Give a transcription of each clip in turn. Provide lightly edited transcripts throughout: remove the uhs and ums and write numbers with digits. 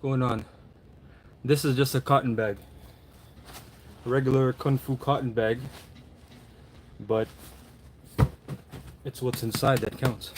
going on? This is just a cotton bag, a regular kung fu cotton bag, but it's what's inside that counts.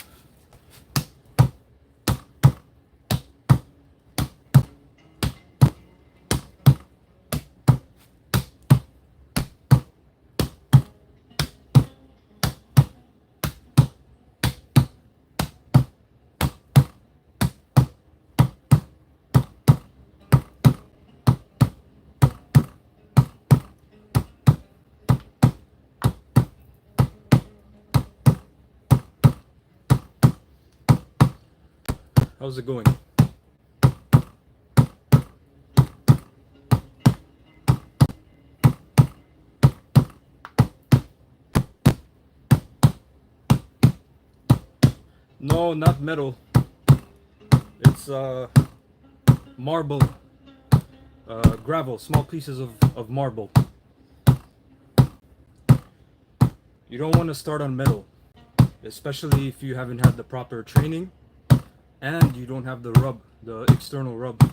How's it going? No, not metal. It's marble, gravel, small pieces of marble. You don't want to start on metal, especially if you haven't had the proper training and you don't have the rub, the external rub.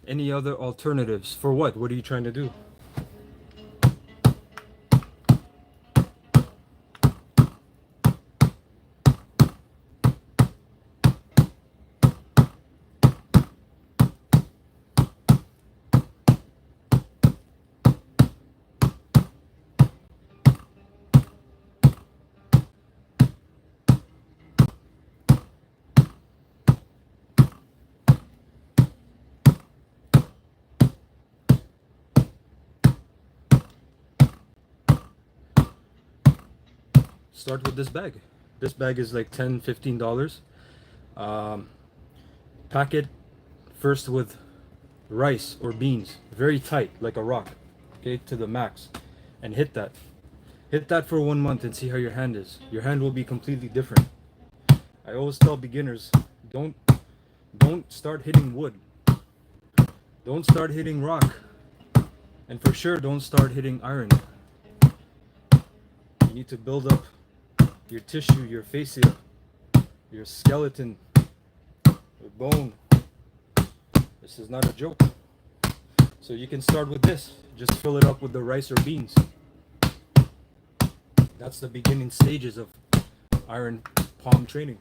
Any other alternatives? For what? What are you trying to do? Start with this bag. This bag is like $10-15. Pack it first with rice or beans, very tight, like a rock, okay, to the max, and hit that. Hit that for 1 month and see how your hand is. Your hand will be completely different. I always tell beginners, don't start hitting wood. Don't start hitting rock. And for sure, don't start hitting iron. You need to build up your tissue, your fascia, your skeleton, your bone. This is not a joke. So you can start with this. Just fill it up with the rice or beans. That's the beginning stages of iron palm training.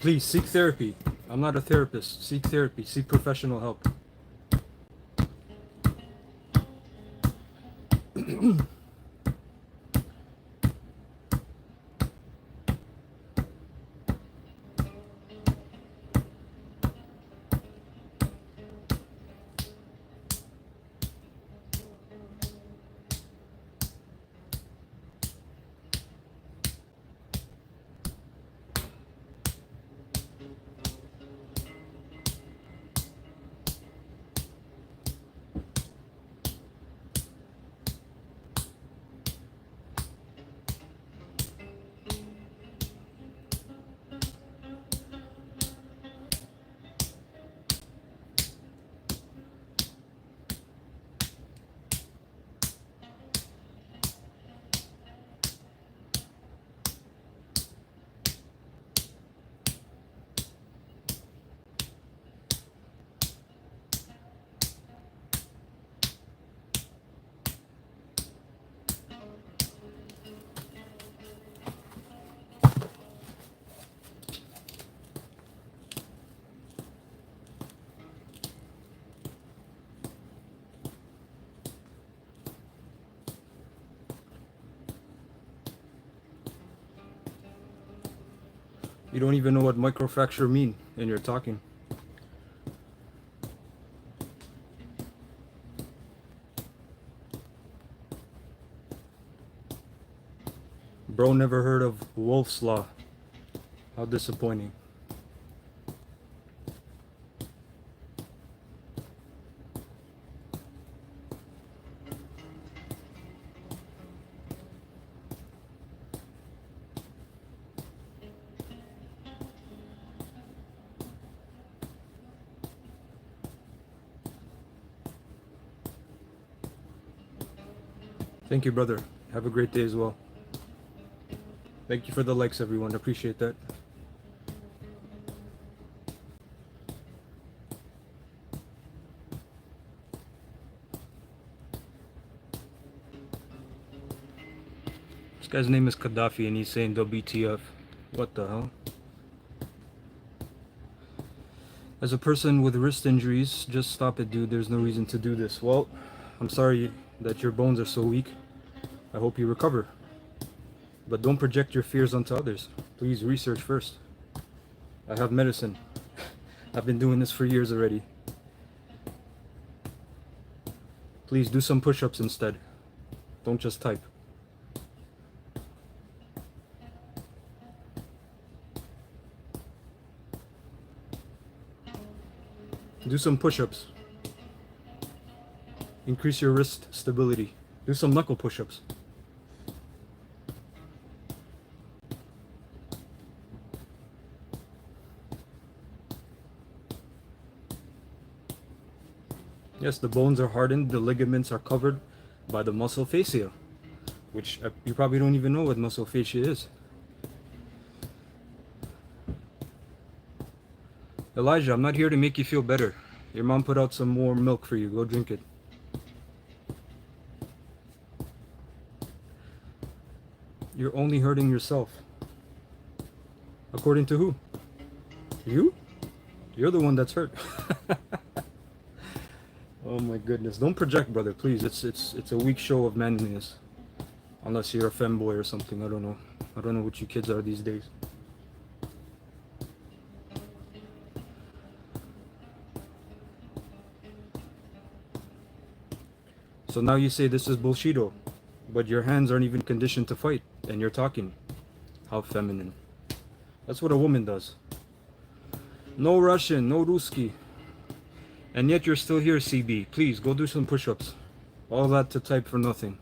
Please seek therapy. I'm not a therapist. Seek therapy. Seek professional help. You don't even know what microfracture mean, and you're talking. Bro never heard of Wolf's Law. How disappointing. Thank you, brother. Have a great day as well. Thank you for the likes, everyone. Appreciate that. This guy's name is Gaddafi and he's saying WTF. What the hell? As a person with wrist injuries, just stop it, dude. There's no reason to do this. Well, I'm sorry that your bones are so weak. I hope you recover. But don't project your fears onto others. Please research first. I have medicine. I've been doing this for years already. Please do some push-ups instead. Don't just type. Do some push-ups. Increase your wrist stability. Do some knuckle push-ups. Yes, the bones are hardened, the ligaments are covered by the muscle fascia, which you probably don't even know what muscle fascia is. Elijah, I'm not here to make you feel better. Your mom put out some more milk for you. Go drink it. You're only hurting yourself. According to who? You? You're the one that's hurt. Oh my goodness. Don't project, brother, please. It's a weak show of manliness. Unless you're a femboy or something. I don't know. I don't know what you kids are these days. So now you say this is bullshito, but your hands aren't even conditioned to fight, and you're talking. How feminine. That's what a woman does. No Russian, no Ruski. And yet you're still here, CB. Please, go do some push-ups. All that to type for nothing.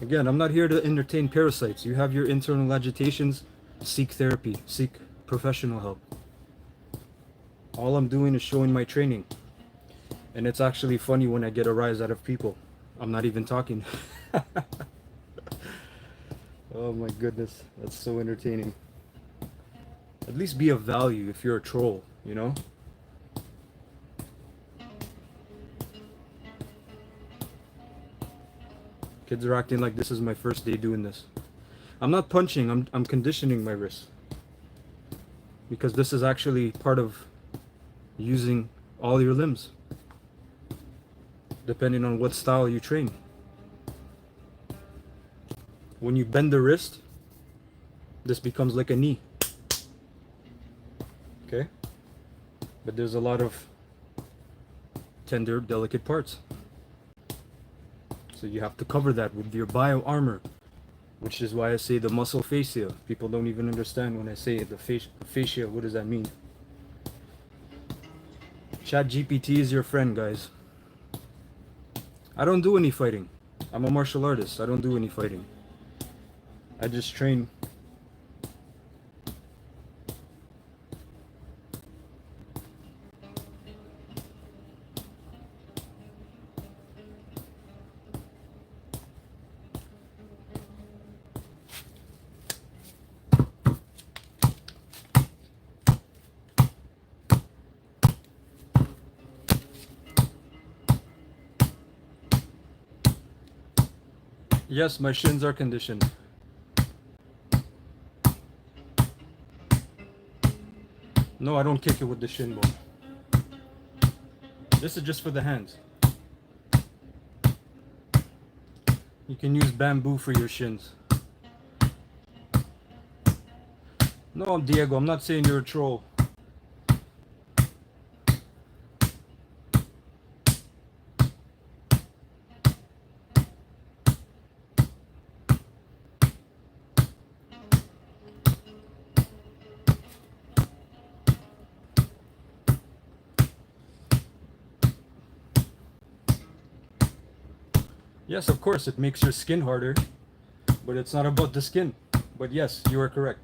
Again, I'm not here to entertain parasites. You have your internal agitations. Seek therapy. Seek professional help. All I'm doing is showing my training. And it's actually funny when I get a rise out of people. I'm not even talking. Oh my goodness, that's so entertaining. At least be of value if you're a troll, you know? Kids are acting like this is my first day doing this. I'm not punching, I'm conditioning my wrist. Because this is actually part of using all your limbs, depending on what style you train. When you bend the wrist, this becomes like a knee. Okay? But there's a lot of tender, delicate parts. So you have to cover that with your bio armor, which is why I say the muscle fascia. People don't even understand when I say the fascia, what does that mean? Chat GPT is your friend, guys. I don't do any fighting. I'm a martial artist. I don't do any fighting. I just train. Yes, my shins are conditioned. No, I don't kick it with the shin bone. This is just for the hands. You can use bamboo for your shins. No, Diego, I'm not saying you're a troll. Yes, of course, it makes your skin harder, but it's not about the skin. But yes, you are correct.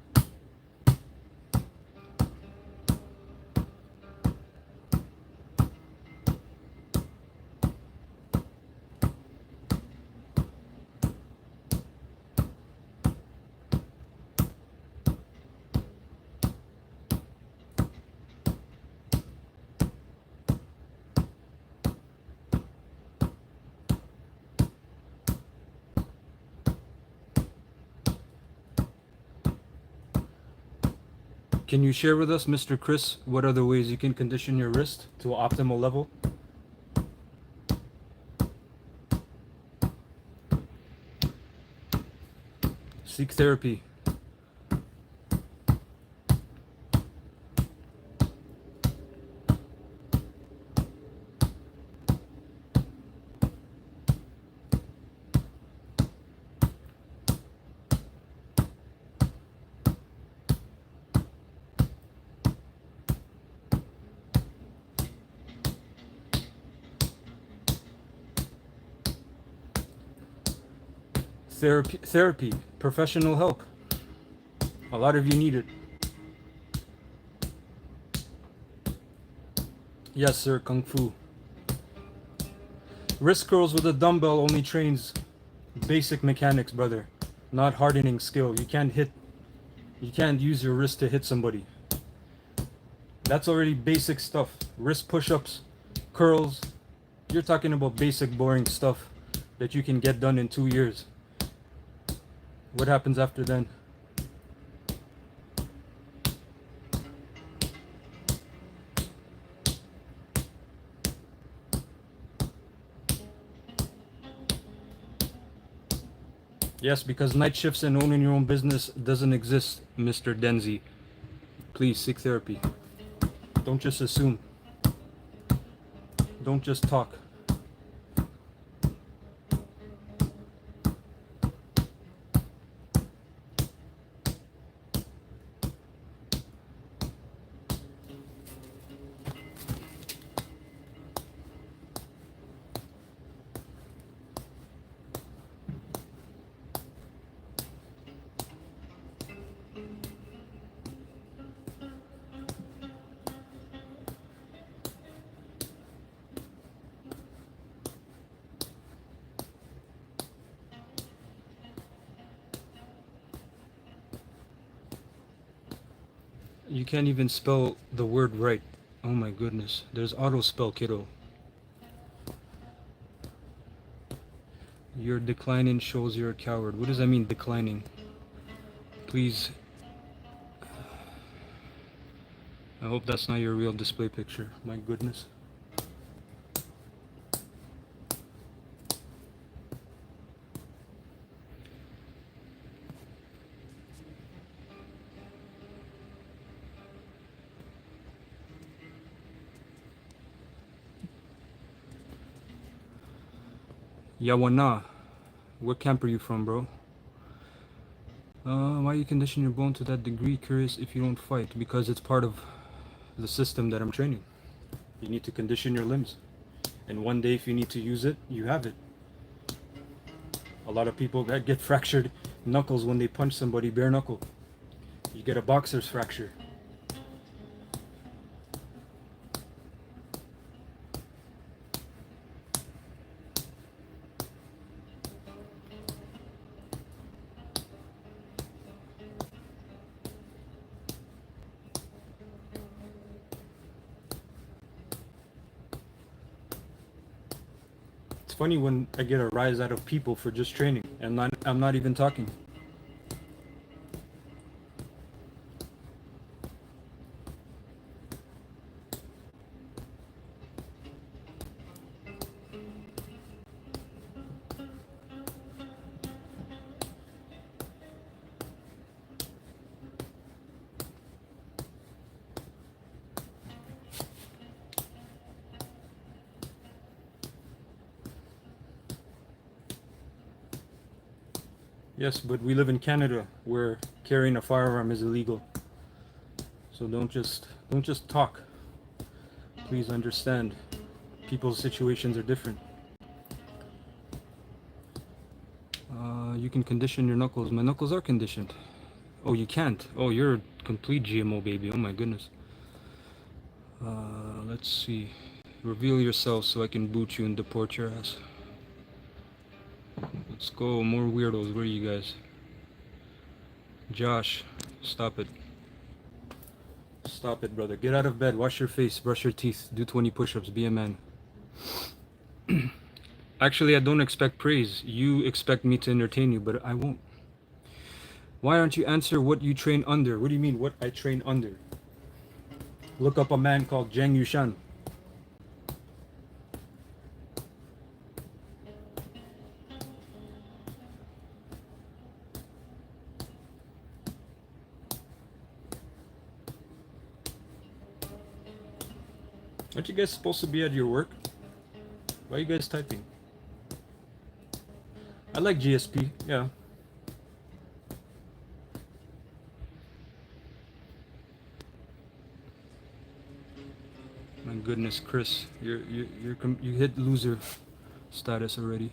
Can you share with us, Mr. Chris, what other ways you can condition your wrist to an optimal level? Seek therapy. Therapy, professional help. A lot of you need it. Yes, sir, Kung Fu. Wrist curls with a dumbbell only trains basic mechanics, brother. Not hardening skill. You can't use your wrist to hit somebody. That's already basic stuff. Wrist push-ups, curls. You're talking about basic boring stuff that you can get done in 2 years. What happens after then? Yes, because night shifts and owning your own business doesn't exist, Mr. Denzi. Please seek therapy. Don't just assume. Don't just talk. You can't even spell the word right. Oh my goodness. There's auto spell, kiddo. Your declining shows you're a coward. What does that mean, declining? Please. I hope that's not your real display picture. My goodness. Yawana. What camp are you from, bro? Why you condition your bone to that degree? Curious if you don't fight. Because it's part of the system that I'm training. You need to condition your limbs. And one day if you need to use it, you have it. A lot of people that get fractured knuckles when they punch somebody bare knuckle. You get a boxer's fracture. It's funny when I get a rise out of people for just training, and I'm not even talking. Yes, but we live in Canada where carrying a firearm is illegal. So don't just talk. Please understand. People's situations are different. You can condition your knuckles. My knuckles are conditioned. Oh, you can't. Oh, you're a complete GMO baby. Oh my goodness. Let's see. Reveal yourself so I can boot you and deport your ass. Let's go. More weirdos. Where are you guys? Josh, stop it. Stop it, brother. Get out of bed. Wash your face. Brush your teeth. Do 20 push-ups. Be a man. Actually, I don't expect praise. You expect me to entertain you, but I won't. Why don't you answer what you train under? What do you mean, what I train under? Look up a man called Zhang Yushan. Aren't you guys supposed to be at your work? Why are you guys typing? I like GSP, yeah. My goodness, Chris, you hit loser status already.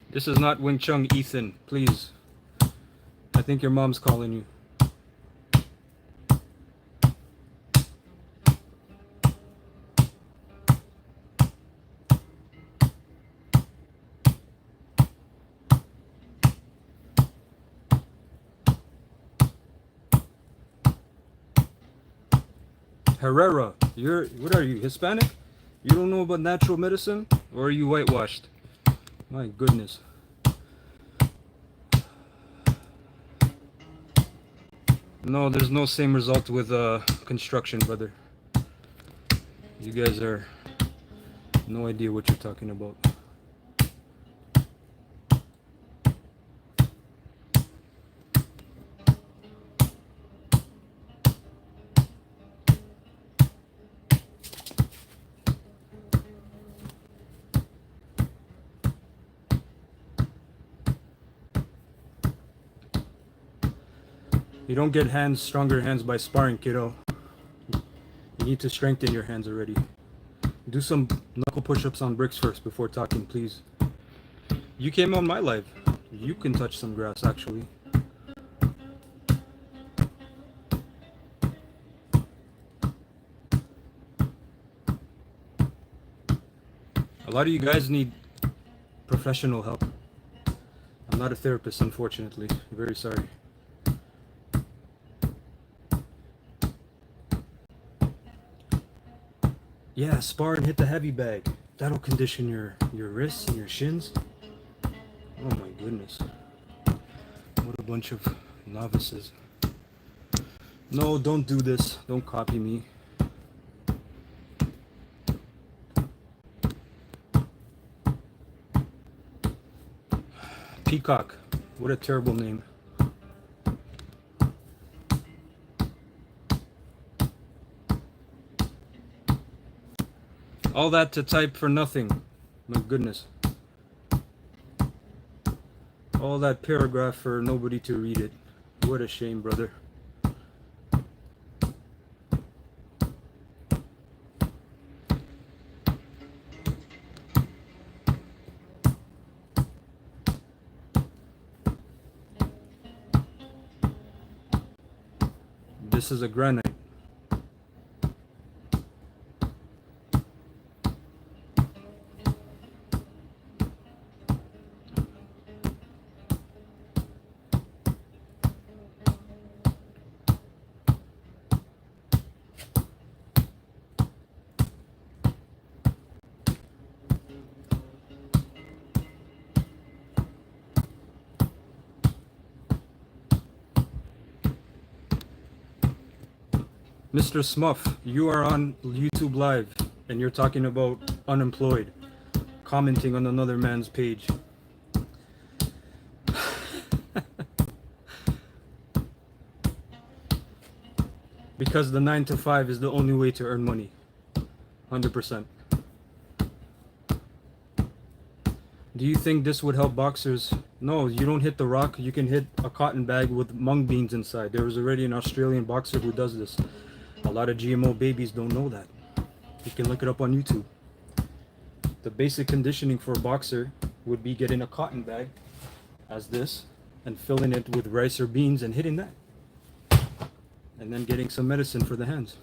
This is not Wing Chun, Ethan. Please. I think your mom's calling you. Herrera, what are you, Hispanic? You don't know about natural medicine? Or are you whitewashed? My goodness. No, there's no same result with construction, brother. You guys are no idea what you're talking about. You don't get stronger hands by sparring, kiddo. You need to strengthen your hands already. Do some knuckle push-ups on bricks first before talking, please. You came on my live. You can touch some grass, actually. A lot of you guys need professional help. I'm not a therapist, unfortunately. Very sorry. Yeah, spar and hit the heavy bag. That'll condition your wrists and your shins. Oh my goodness. What a bunch of novices. No, don't do this. Don't copy me. Peacock. What a terrible name. All that to type for nothing. My goodness. All that paragraph for nobody to read it. What a shame, brother. This is a granite. Mr. Smuff, you are on YouTube Live and you're talking about unemployed, commenting on another man's page. Because the 9 to 5 is the only way to earn money. 100%. Do you think this would help boxers? No, you don't hit the rock. You can hit a cotton bag with mung beans inside. There was already an Australian boxer who does this. A lot of GMO babies don't know that. You can look it up on YouTube. The basic conditioning for a boxer would be getting a cotton bag as this and filling it with rice or beans and hitting that. And then getting some medicine for the hands.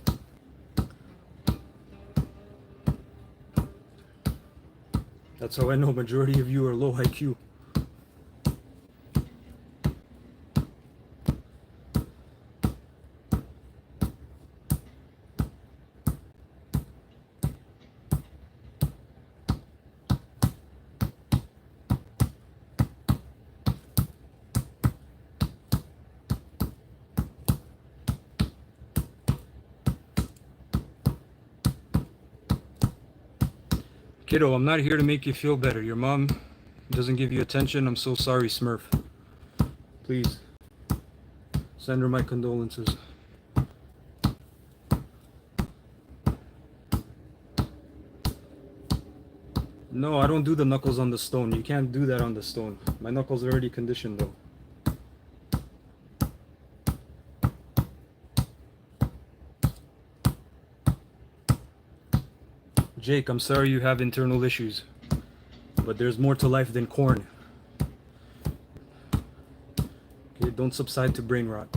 That's how I know majority of you are low IQ. Kiddo, I'm not here to make you feel better. Your mom doesn't give you attention. I'm so sorry, Smurf. Please, send her my condolences. No, I don't do the knuckles on the stone. You can't do that on the stone. My knuckles are already conditioned though. Jake, I'm sorry you have internal issues, but there's more to life than corn. Okay, don't subside to brain rot.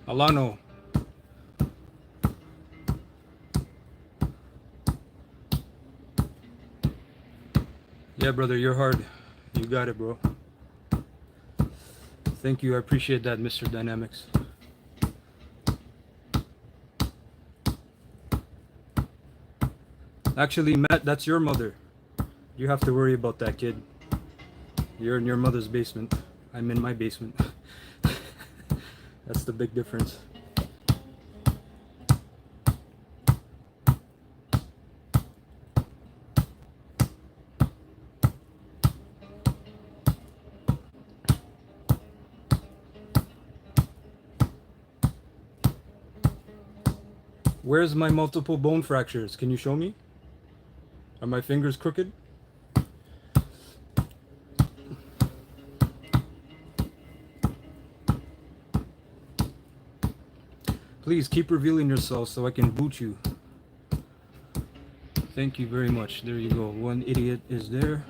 Alano. Yeah, brother, you're hard. You got it, bro. Thank you. I appreciate that, Mr. Dynamics. Actually, Matt, that's your mother. You have to worry about that, kid. You're in your mother's basement. I'm in my basement. That's the big difference. Where's my multiple bone fractures? Can you show me? Are my fingers crooked? Please keep revealing yourself so I can boot you. Thank you very much. There you go. One idiot is there.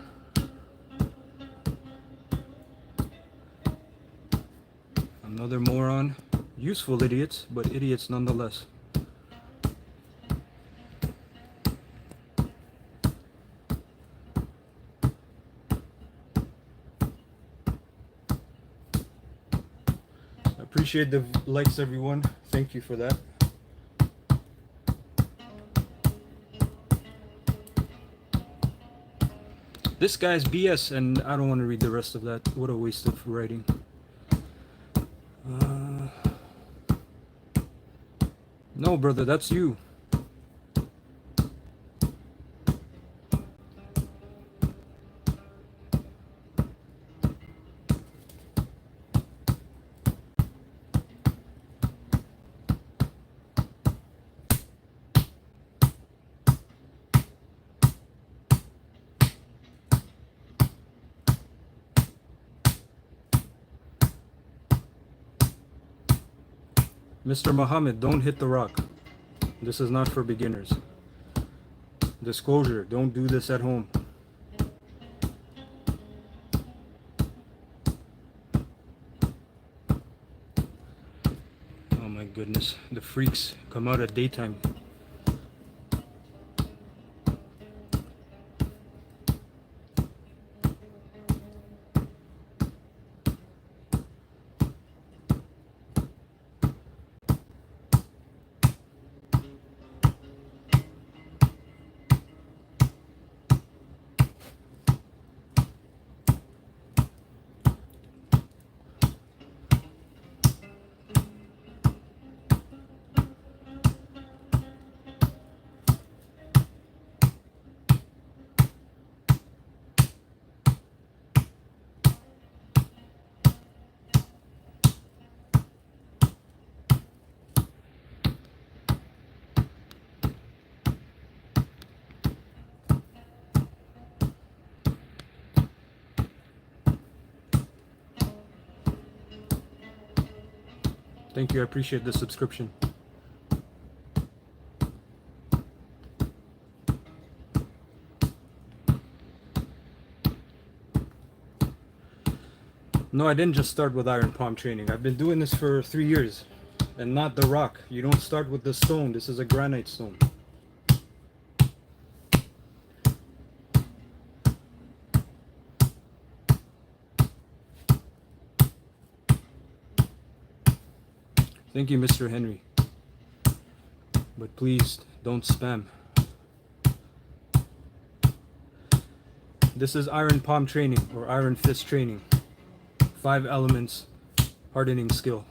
Another moron. Useful idiots, but idiots nonetheless. Appreciate the likes, everyone. Thank you for that. This guy's BS, and I don't want to read the rest of that. What a waste of writing. No, brother, that's you. Mr. Muhammad, don't hit the rock. This is not for beginners. Disclosure, don't do this at home. Oh my goodness, the freaks come out at daytime. Thank you, I appreciate the subscription. No, I didn't just start with iron palm training. I've been doing this for 3 years. And not the rock. You don't start with the stone. This is a granite stone. Thank you, Mr. Henry. But please, don't spam. This is iron palm training or iron fist training. 5 elements, hardening skill.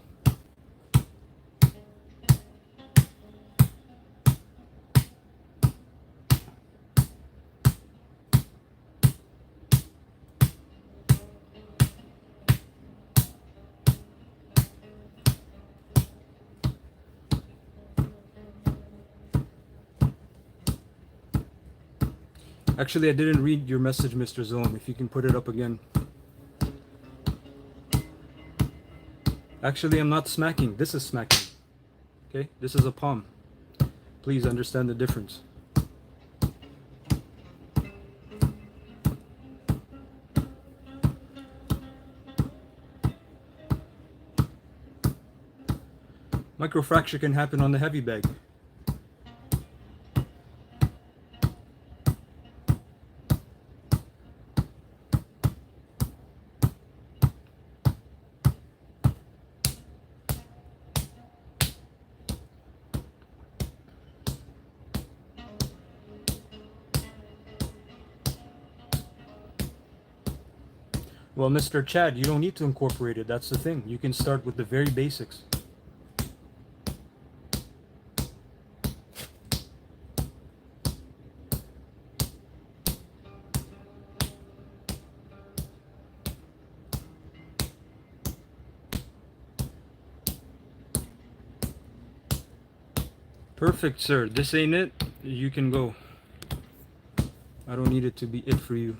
Actually, I didn't read your message, Mr. Zone. If you can put it up again. Actually, I'm not smacking. This is smacking. Okay? This is a palm. Please understand the difference. Microfracture can happen on the heavy bag. Well, Mr. Chad, you don't need to incorporate it. That's the thing. You can start with the very basics. Perfect, sir. This ain't it. You can go. I don't need it to be it for you.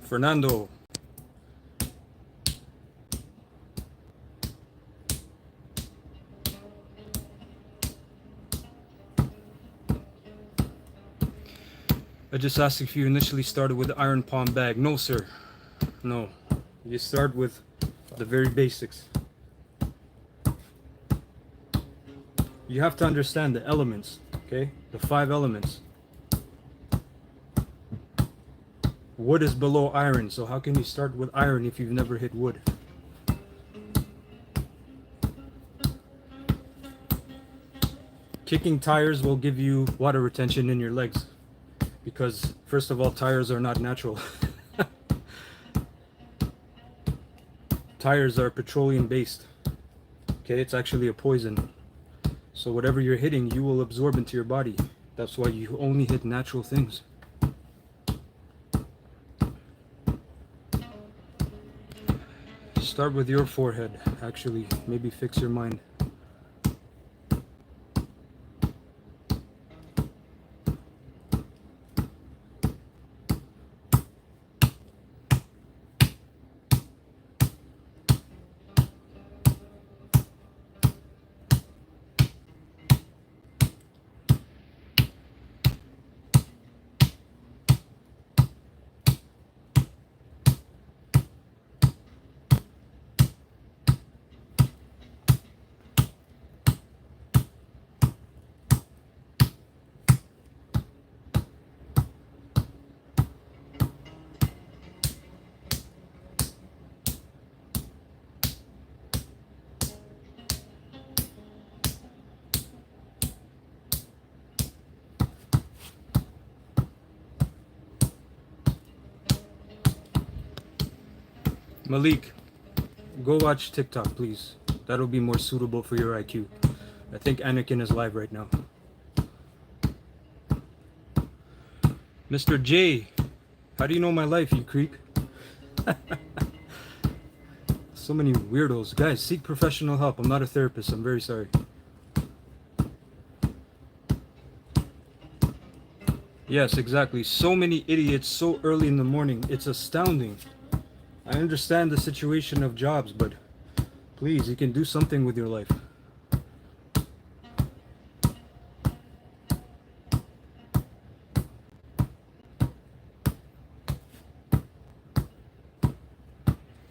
Fernando. I just asked if you initially started with the iron palm bag. No, sir. No. You start with the very basics. You have to understand the elements, okay? The 5 elements. Wood is below iron, so how can you start with iron if you've never hit wood? Kicking tires will give you water retention in your legs. Because, first of all, tires are not natural. Tires are petroleum based. Okay, it's actually a poison. So whatever you're hitting, you will absorb into your body. That's why you only hit natural things. Start with your forehead, actually. Maybe fix your mind. Malik, go watch TikTok, please. That'll be more suitable for your IQ. I think Anakin is live right now. Mr. J, how do you know my life, you creep? So many weirdos. Guys, seek professional help. I'm not a therapist. I'm very sorry. Yes, exactly. So many idiots so early in the morning. It's astounding. I understand the situation of jobs, but please, you can do something with your life.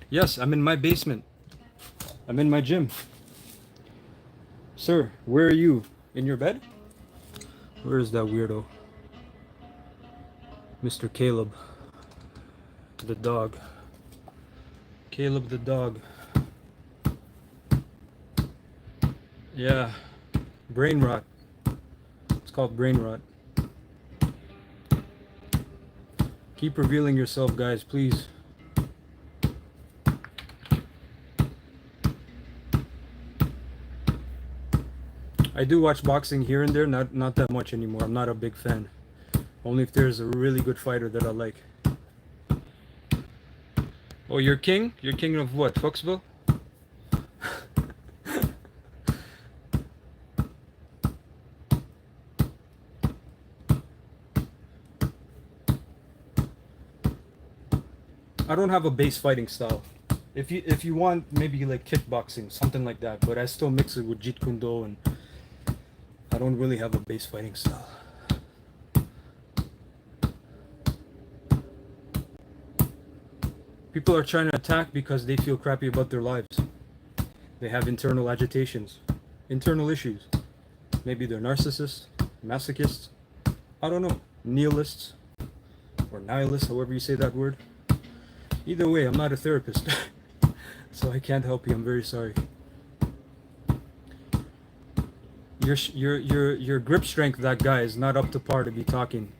Yes, I'm in my basement. I'm in my gym. Sir, where are you? In your bed? Where is that weirdo? Mr. Caleb. The dog. Caleb the dog. Yeah. Brain rot. It's called brain rot. Keep revealing yourself, guys, please. I do watch boxing here and there, not that much anymore. I'm not a big fan. Only if there's a really good fighter that I like. Oh, you're king? You're king of what? Foxville? I don't have a base fighting style. If you want, maybe like kickboxing, something like that. But I still mix it with Jeet Kune Do, and I don't really have a base fighting style. People are trying to attack because they feel crappy about their lives. They have internal agitations, internal issues. Maybe they're narcissists, masochists, I don't know, nihilists, or nihilists, however you say that word. Either way, I'm not a therapist, so I can't help you. I'm very sorry. Your grip strength, that guy, is not up to par to be talking.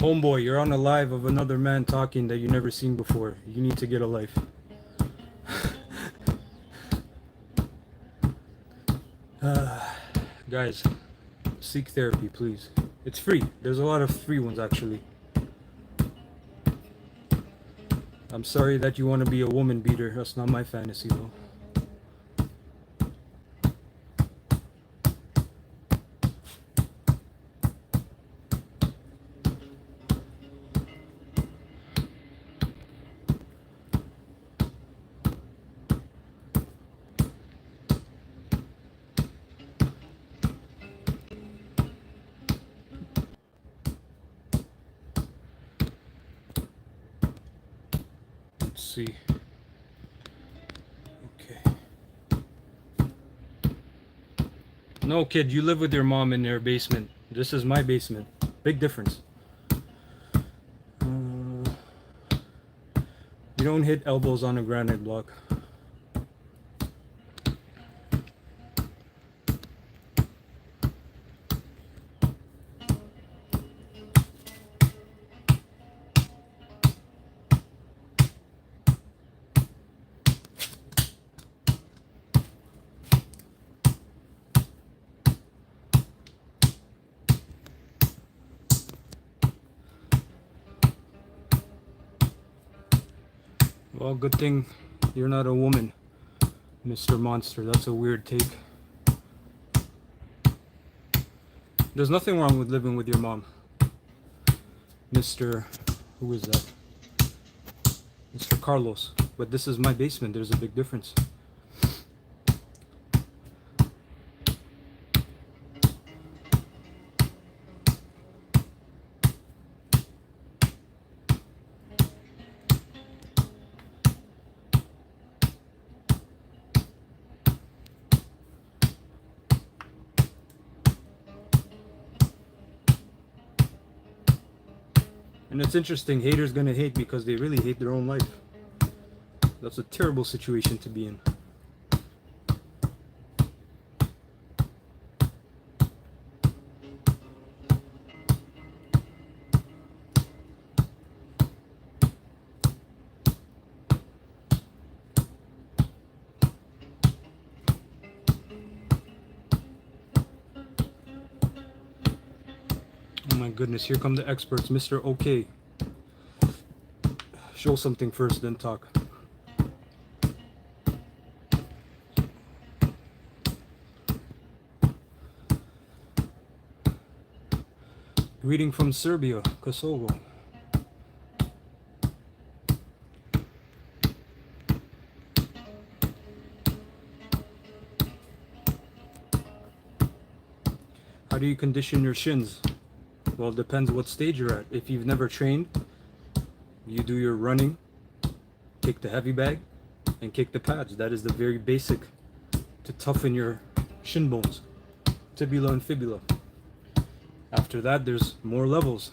Homeboy, you're on a live of another man talking that you never seen before. You need to get a life. Guys, seek therapy, please. It's free. There's a lot of free ones, actually. I'm sorry that you want to be a woman beater. That's not my fantasy, though. Let's see. Okay. No, kid, you live with your mom in their basement. This is my basement. Big difference. You don't hit elbows on a granite block. Well, good thing you're not a woman, Mr. Monster. That's a weird take. There's nothing wrong with living with your mom. Mr. Who is that? Mr. Carlos. But this is my basement. There's a big difference. And it's interesting, haters gonna hate because they really hate their own life. That's a terrible situation to be in. Oh my goodness, here come the experts. Mr. OK. Show something first, then talk. Greeting from Serbia, Kosovo. How do you condition your shins? Well, it depends what stage you're at. If you've never trained, you do your running, kick the heavy bag, and kick the pads. That is the very basic to toughen your shin bones, tibula and fibula. After that, there's more levels.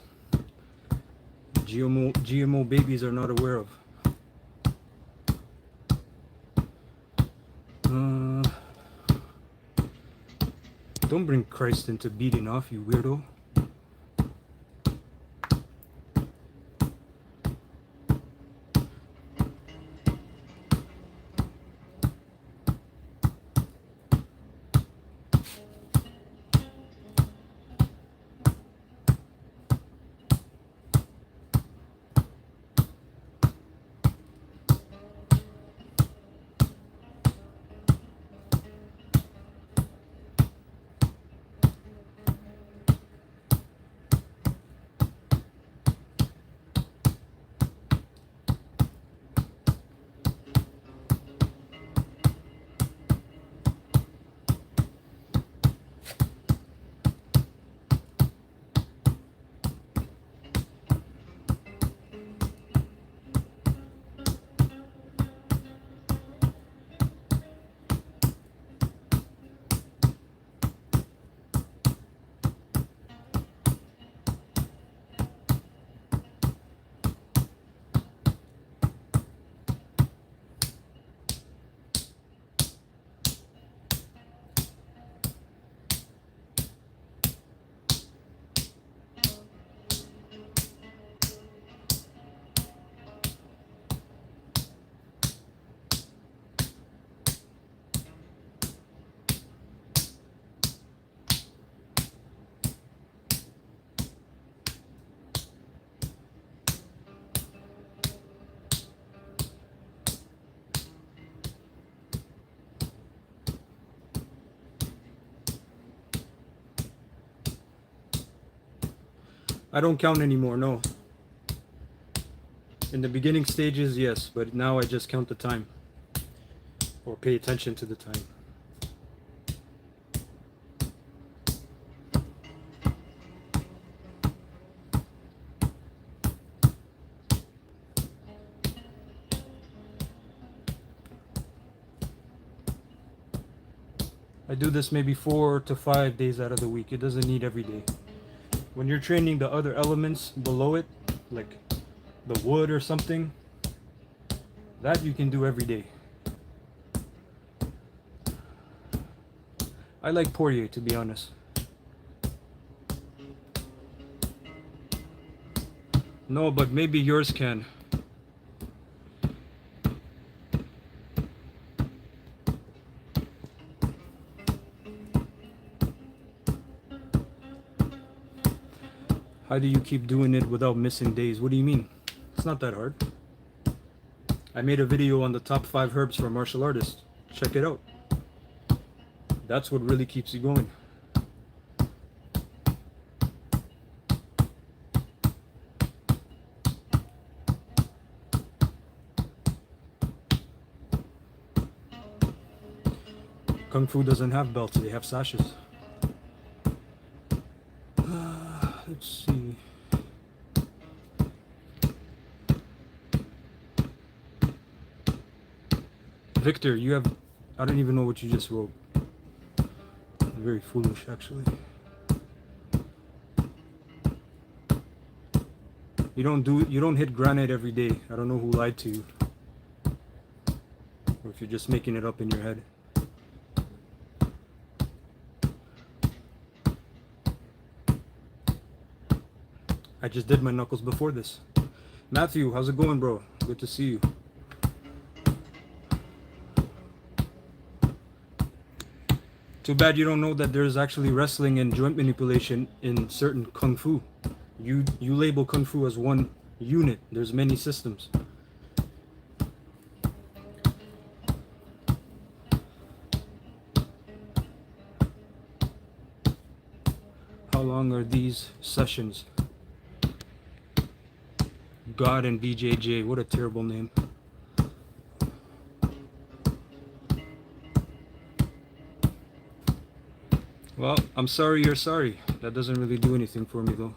GMO babies are not aware of. Don't bring Christ into beating off, you weirdo. I don't count anymore, no. In the beginning stages, yes, but now I just count the time. Or pay attention to the time. I do this maybe 4 to 5 days out of the week. It doesn't need every day. When you're training the other elements below it, like the wood or something, that you can do every day. I like Poirier, to be honest. No, but maybe yours can. How do you keep doing it without missing days? What do you mean? It's not that hard. I made a video on the top 5 herbs for martial artists. Check it out. That's what really keeps you going. Kung Fu doesn't have belts, they have sashes. Let's see. Victor, you have... I don't even know what you just wrote. Very foolish, actually. You don't hit granite every day. I don't know who lied to you. Or if you're just making it up in your head. I just did my knuckles before this. Matthew, how's it going, bro? Good to see you. Too bad you don't know that there's actually wrestling and joint manipulation in certain Kung Fu. You label Kung Fu as one unit. There's many systems. How long are these sessions? God and BJJ, what a terrible name. Well, I'm sorry you're sorry. That doesn't really do anything for me though.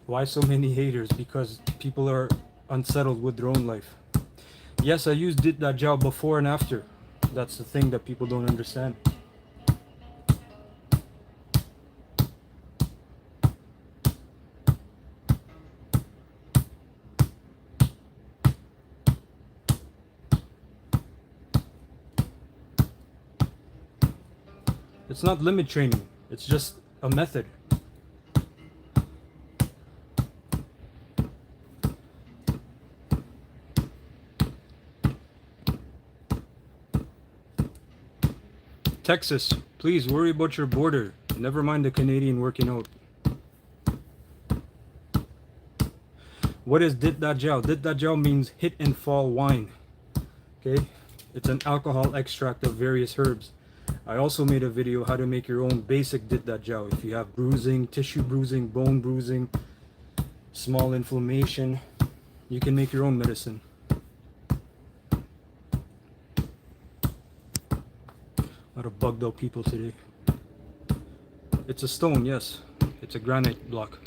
Why so many haters? Because people are unsettled with their own life. Yes, I used that job before and after. That's the thing that people don't understand. It's not limit training. It's just a method. Texas, please worry about your border. Never mind the Canadian working out. What is Dit Da Jiao? Dit Da Jiao means hit and fall wine. Okay? It's an alcohol extract of various herbs. I also made a video how to make your own basic Dit Da Jiao. If you have bruising, tissue bruising, bone bruising, small inflammation, you can make your own medicine. A lot of bugged out people today. It's a stone, yes. It's a granite block.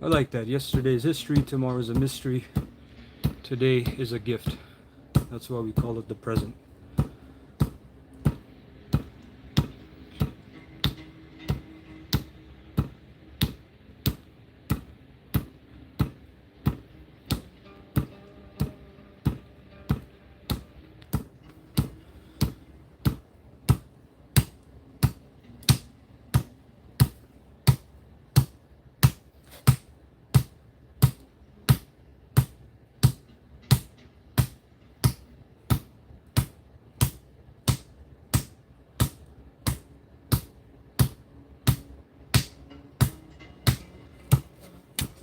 I like that. Yesterday's history, tomorrow's a mystery. Today is a gift. That's why we call it the present.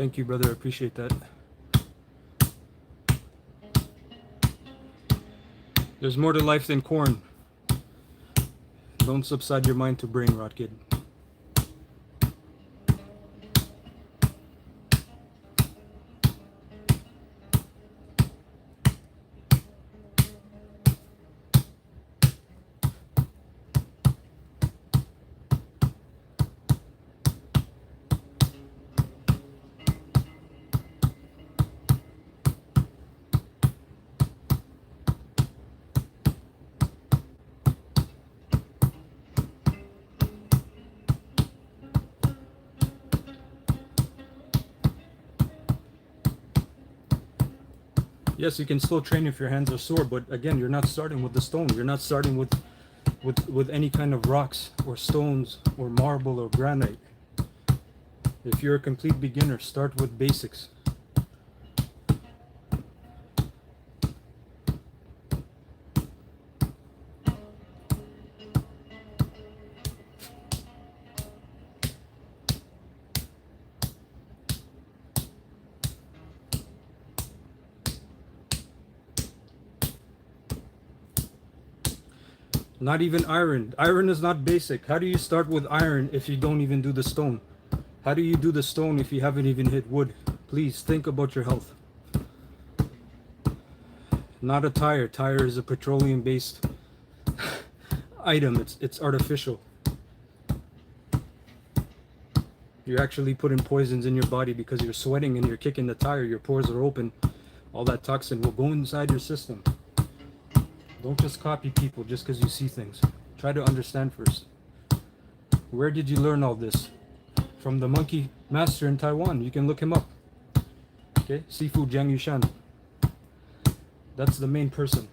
Thank you, brother. I appreciate that. There's more to life than corn. Don't subside your mind to brain rot, kid. Yes, you can still train if your hands are sore, but again, you're not starting with the stone. You're not starting with any kind of rocks or stones or marble or granite. If you're a complete beginner, start with basics. Not even iron. Iron is not basic. How do you start with iron if you don't even do the stone? How do you do the stone if you haven't even hit wood? Please think about your health. Not a tire. Tire is a petroleum-based item. It's artificial. You're actually putting poisons in your body because you're sweating and you're kicking the tire. Your pores are open. All that toxin will go inside your system. Don't just copy people just because you see things. Try to understand first. Where did you learn all this? From the monkey master in Taiwan. You can look him up. Okay, Sifu Jiang Yushan. That's the main person.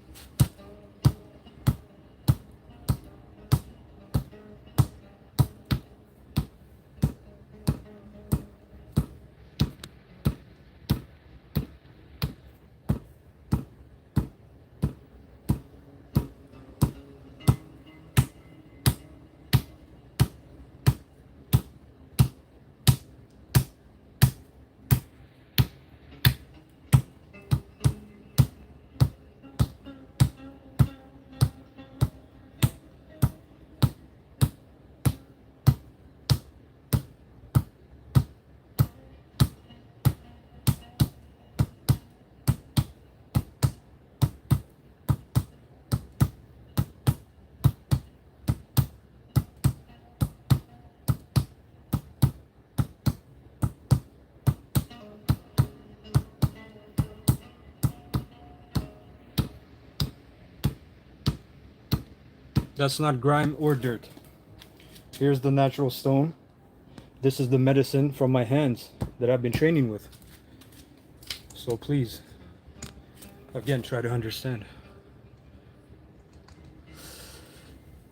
That's not grime or dirt. Here's the natural stone. This is the medicine from my hands that I've been training with. So please, again, try to understand.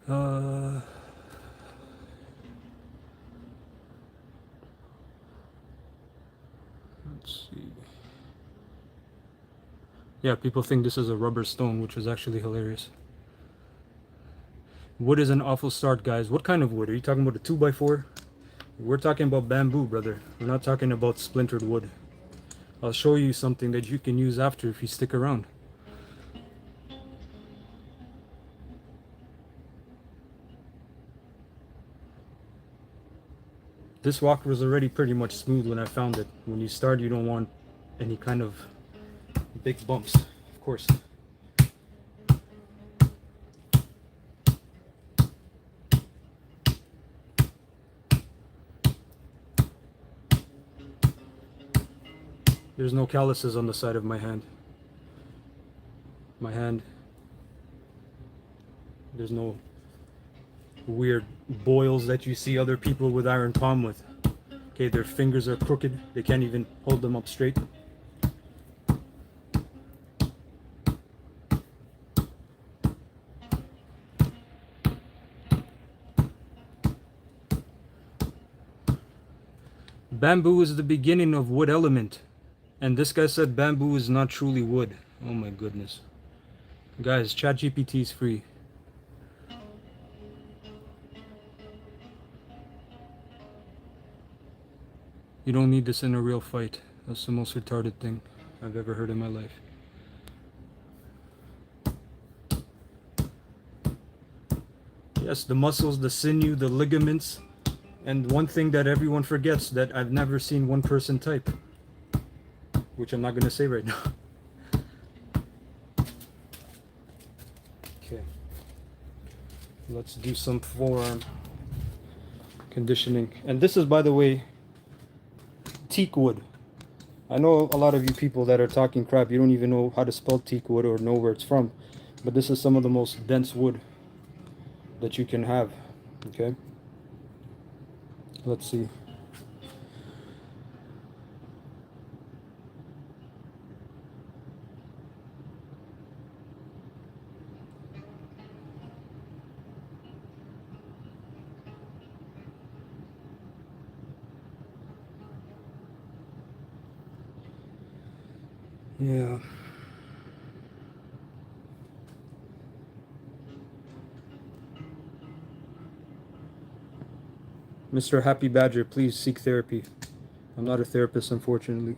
Let's see. Yeah, people think this is a rubber stone, which is actually hilarious. Wood is an awful start, guys. What kind of wood? Are you talking about a 2x4? We're talking about bamboo, brother. We're not talking about splintered wood. I'll show you something that you can use after if you stick around. This walk was already pretty much smooth when I found it. When you start, you don't want any kind of big bumps, of course. There's no calluses on the side of my hand. My hand, there's no weird boils that you see other people with iron palm with. Okay, their fingers are crooked. They can't even hold them up straight. Bamboo is the beginning of wood element. And this guy said bamboo is not truly wood. Oh my goodness. Guys, ChatGPT is free. You don't need this in a real fight. That's the most retarded thing I've ever heard in my life. Yes, the muscles, the sinew, the ligaments, and one thing that everyone forgets that I've never seen one person type, which I'm not going to say right now. Okay. Let's do some forearm conditioning. And this is, by the way, teak wood. I know a lot of you people that are talking crap, you don't even know how to spell teak wood or know where it's from. But this is some of the most dense wood that you can have. Okay? Let's see. Yeah. Mr. Happy Badger, please seek therapy. I'm not a therapist, unfortunately.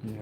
Yeah.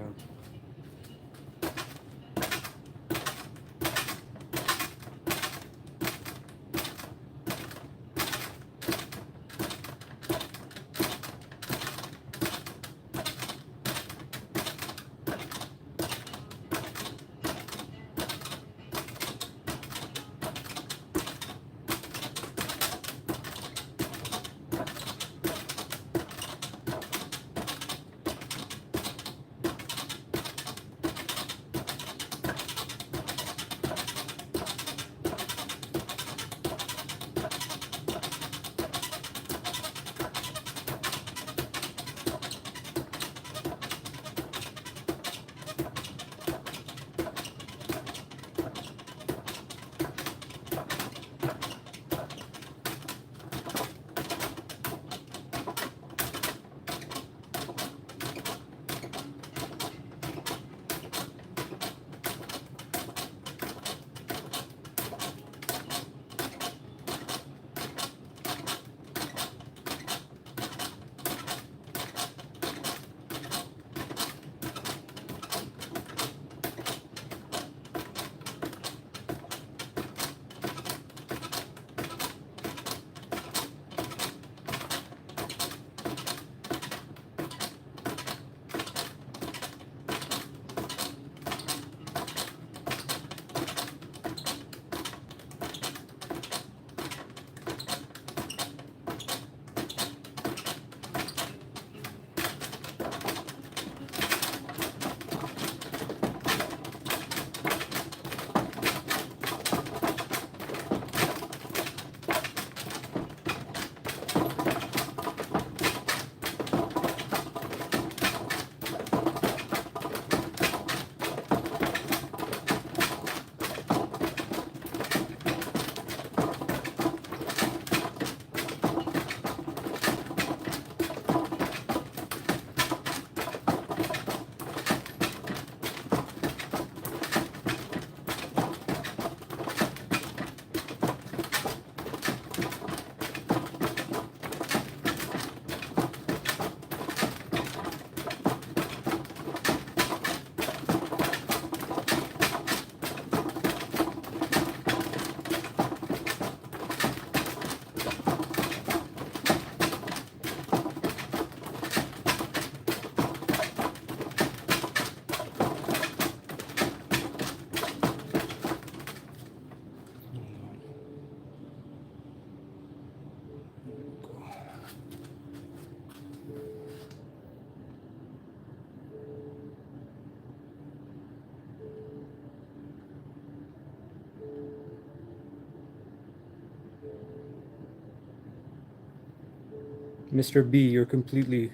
Mr. B, you're completely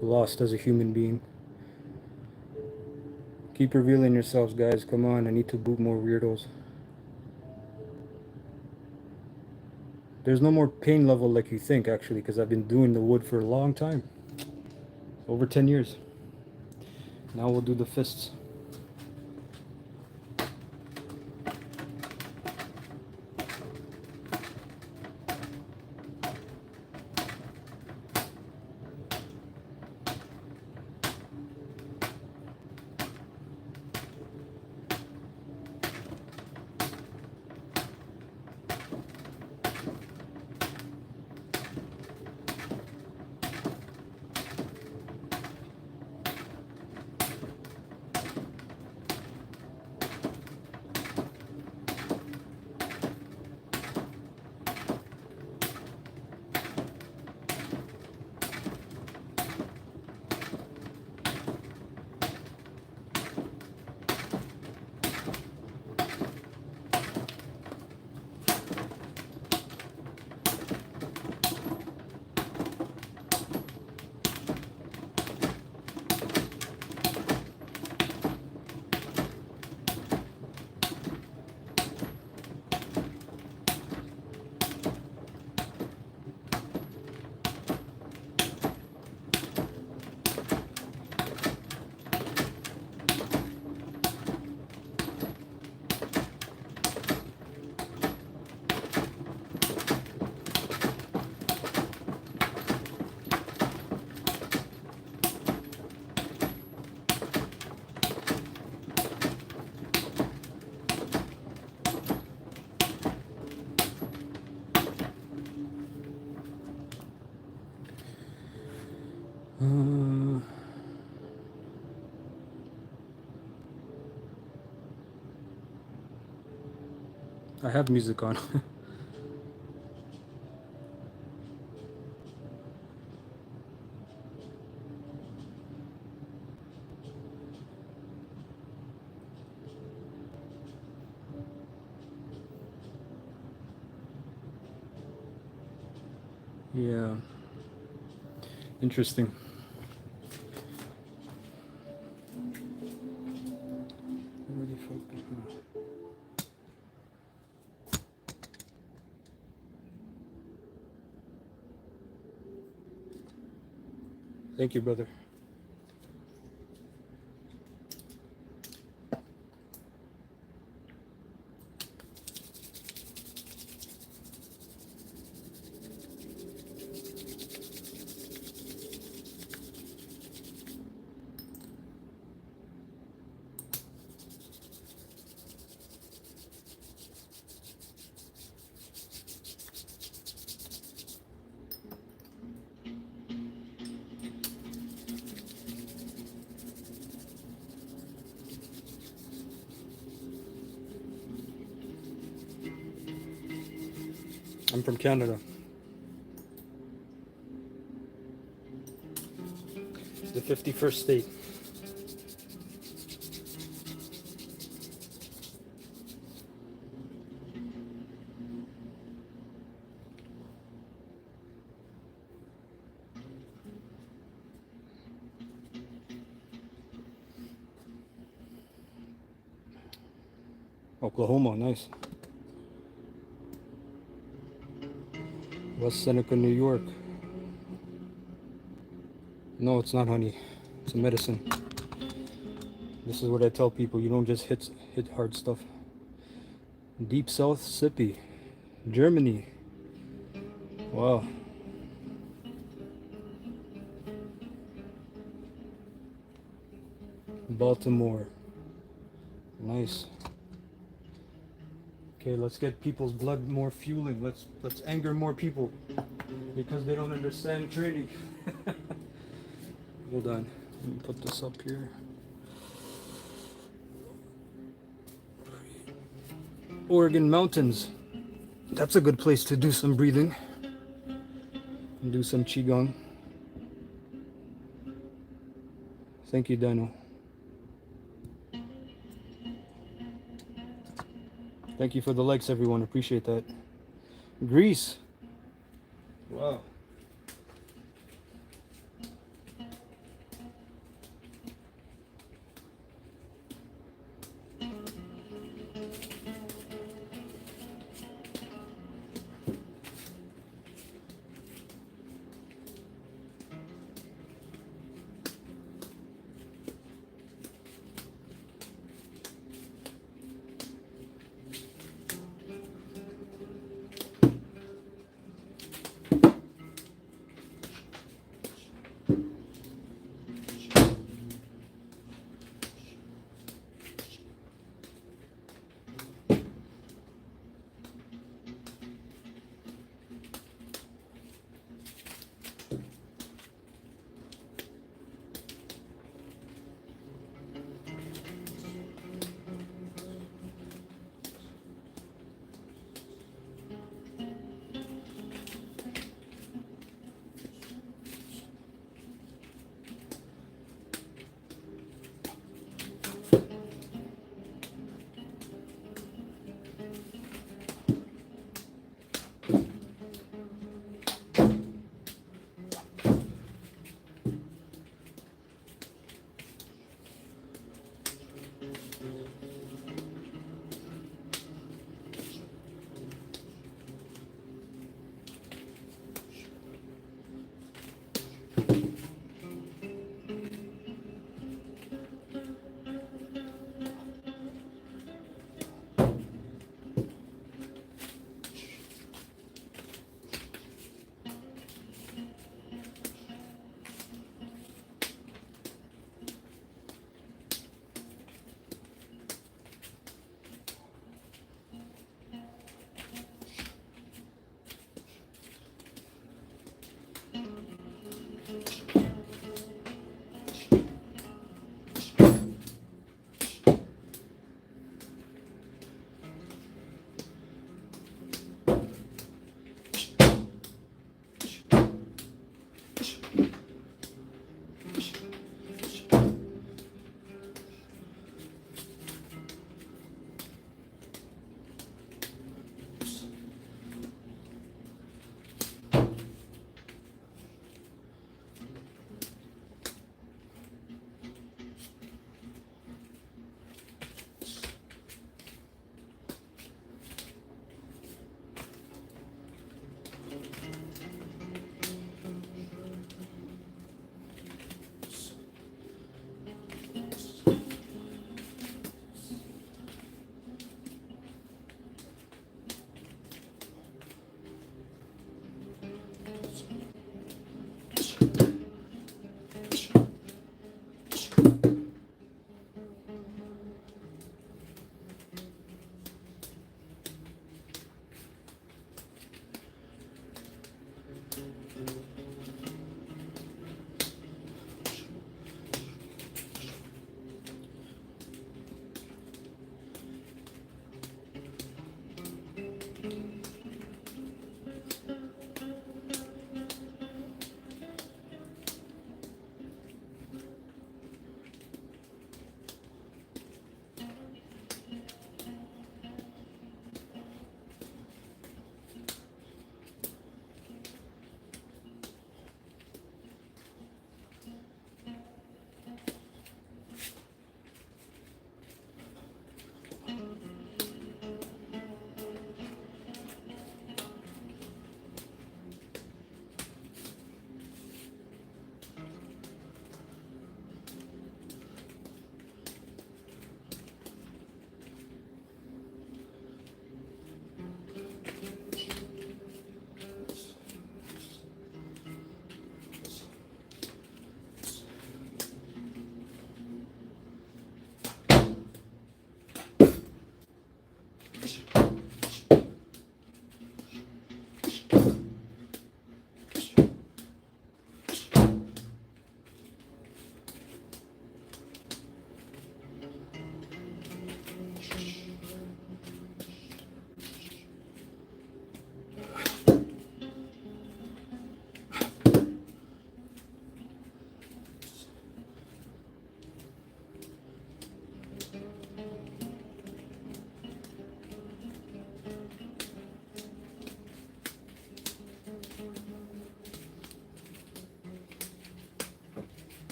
lost as a human being. Keep revealing yourselves, guys. Come on, I need to boot more weirdos. There's no more pain level like you think, actually, because I've been doing the wood for a long time. Over 10 years. Now we'll do the fists. I have music on. Yeah. Interesting. Thank you, brother. I'm from Canada. The 51st state. Oklahoma, nice. West Seneca, New York. No, it's not honey. It's a medicine. This is what I tell people. You don't just hit hard stuff. Deep South, Sippy. Germany. Wow. Baltimore. Nice. Okay, let's get people's blood more fueling. Let's anger more people because they don't understand training. Hold on. Let me put this up here. Oregon mountains. That's a good place to do some breathing and do some qigong. Thank you, Dino. Thank you for the likes, everyone. Appreciate that. Greece. Wow.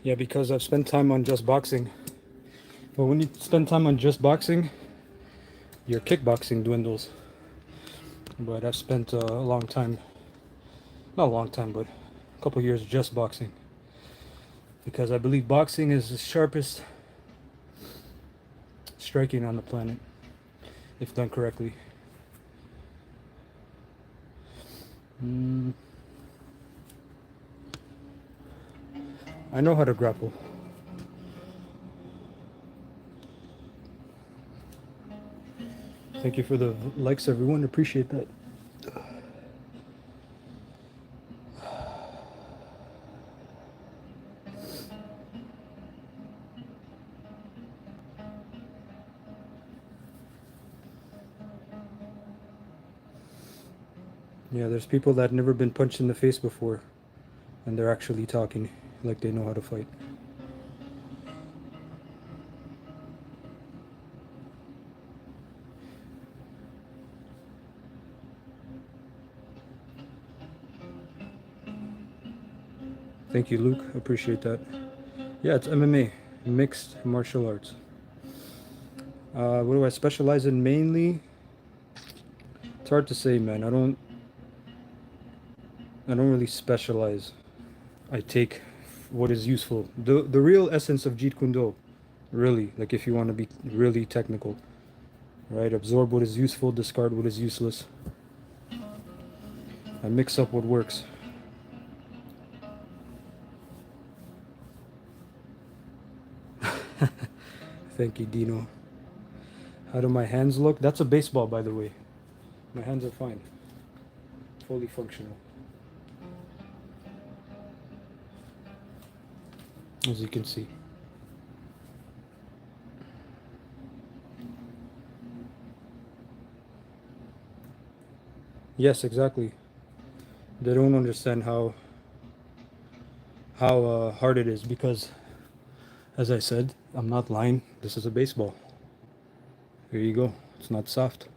Yeah, because I've spent time on just boxing. But when you spend time on just boxing, your kickboxing dwindles. But I've spent a long time, not a long time, but a couple years just boxing. Because I believe boxing is the sharpest striking on the planet, if done correctly. I know how to grapple. Thank you for the likes, everyone. Appreciate that. Yeah, there's people that never been punched in the face before, and they're actually talking like they know how to fight. Thank you, Luke. Appreciate that. Yeah, it's MMA, mixed martial arts. What do I specialize in mainly? It's hard to say, man. I don't really specialize. I take what is useful. The real essence of Jeet Kune Do, really, like if you want to be really technical, right? Absorb what is useful, discard what is useless. I mix up what works. Thank you, Dino. How do my hands look? That's a baseball, by the way. My hands are fine. Fully functional. As you can see. Yes, exactly. They don't understand how hard it is because, as I said, I'm not lying. This is a baseball. Here you go. It's not soft.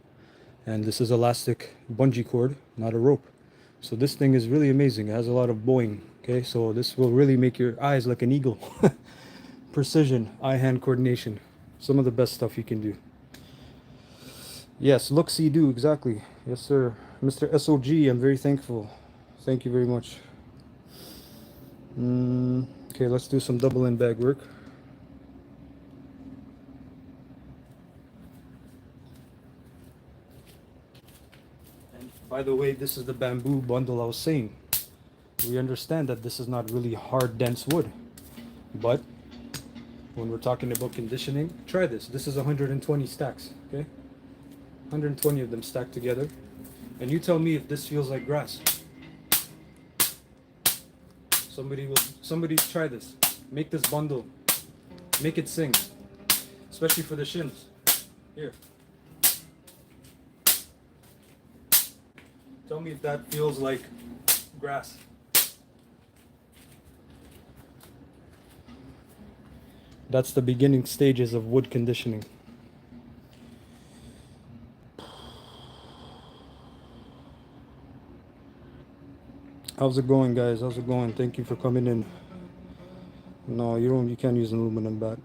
And this is elastic bungee cord, not a rope. So this thing is really amazing. It has a lot of bowing. Okay, so this will really make your eyes like an eagle. Precision, eye-hand coordination. Some of the best stuff you can do. Yes, look, see, do, exactly. Yes, sir. Mr. SOG, I'm very thankful. Thank you very much. Okay, let's do some double end bag work. And by the way, this is the bamboo bundle I was saying. We understand that this is not really hard, dense wood. But when we're talking about conditioning, try this. This is 120 stacks, okay? 120 of them stacked together. And you tell me if this feels like grass. Somebody try this. Make this bundle. Make it sing. Especially for the shins. Here. Tell me if that feels like grass. That's the beginning stages of wood conditioning. How's it going, guys? How's it going? Thank you for coming in. No, you can't use an aluminum bat.